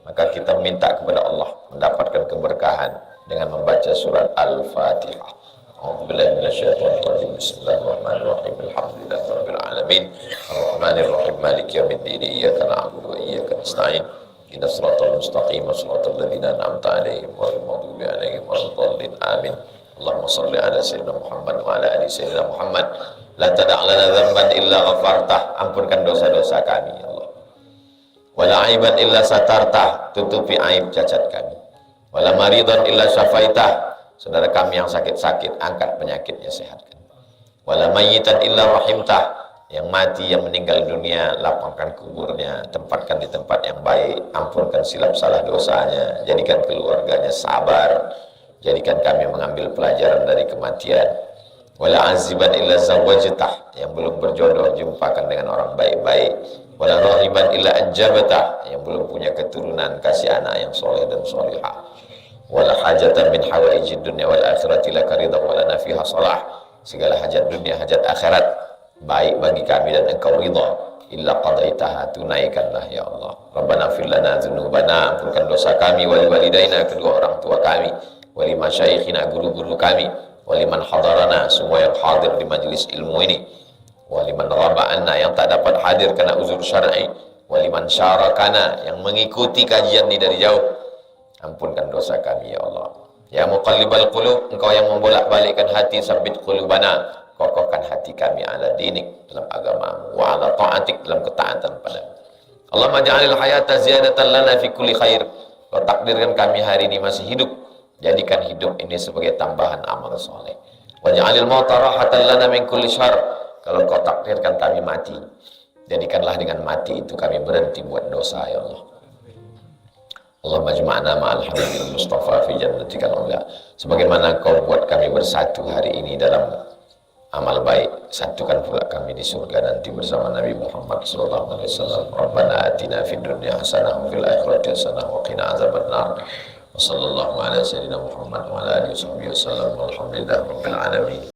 maka kita minta kepada Allah mendapatkan keberkahan dengan membaca surat Al-Fatihah. A'udzubillahi minasyaitonir rajim. Bismillahirrahmanirrahim. Alhamdulillahirabbil alamin. Arrahmanirrahim. Maliki yaumiddin. Iyyaka na'budu wa iyyaka nasta'in. Ihdinas siratal mustaqim. Shiratal ladzina an'amta 'alaihim ghairil maghdubi 'alaihim waladdallin. Amin. Allahumma shalli ala sayyidina Muhammad wa ala ali sayyidina Muhammad. La tada' lana dzamban illa ghafartah. Ampunkan dosa-dosa kami ya Allah. Wala aiban illa satartah. Tutupi aib cacat kami. Wala maridan illa syafaitah. Saudara kami yang sakit-sakit, angkat penyakitnya, sehatkan. Wala mayyitan illa rahimtah. yang mati, yang meninggal dunia, lapangkan kuburnya, tempatkan di tempat yang baik, ampunkan silap salah dosanya, jadikan keluarganya sabar, jadikan kami mengambil pelajaran dari kematian. Wala aziban illa zawajtah, yang belum berjodoh jumpakan dengan orang baik-baik. Wala rahiban illa anjabatah, yang belum punya keturunan kasih anak yang soleh dan solihah. Wala hajatan min hawaijid dunya wal akhirati laka ridha wala nafiha salah, segala hajat dunia hajat akhirat baik bagi kami dan engkau ridha, illa qadaitaha, tunaikanlah ya Allah. Rabbana fir lana dzunubana, ampunkan dosa kami, wali walidaina, kedua orang tua kami, wali masyayikhina, guru-guru kami, wali man hadarana, semua yang hadir di majlis ilmu ini, wali man raba'ana, yang tak dapat hadir karena uzur syar'i, wali man syarakana, yang mengikuti kajian ini dari jauh, ampunkan dosa kami ya Allah. Ya muqallibal qulub, engkau yang membolak-balikkan hati, sabbit qulubana, kokohkan hati kami ala dinik, dalam agamamu, wa ala ta'atik, dalam ketaatan padamu. Allahumma ja'alil hayata ziyadatan lana fi kulli khair. Kau takdirkan kami hari ini masih hidup, jadikan hidup ini sebagai tambahan amal soleh. Wa ja'alil mauta rahatan lana min kulli syarr. Kalau kau takdirkan kami mati, jadikanlah dengan mati itu kami berhenti buat dosa ya Allah. Allahumma jma'na ma'al habibul mustafa fi jannatikal ula. Sebagaimana kau buat kami bersatu hari ini dalam amal baik, satukan pula kami di surga nanti bersama Nabi Muhammad sallallahu alaihi wasallam. Rabbana atina fid dunya hasanah wa fil akhirati hasanah wa qina azabannar. Wa sallallahu ala sayyidina Muhammad wa ala alihi wasallam. Walhamdulillahirabbil alamin.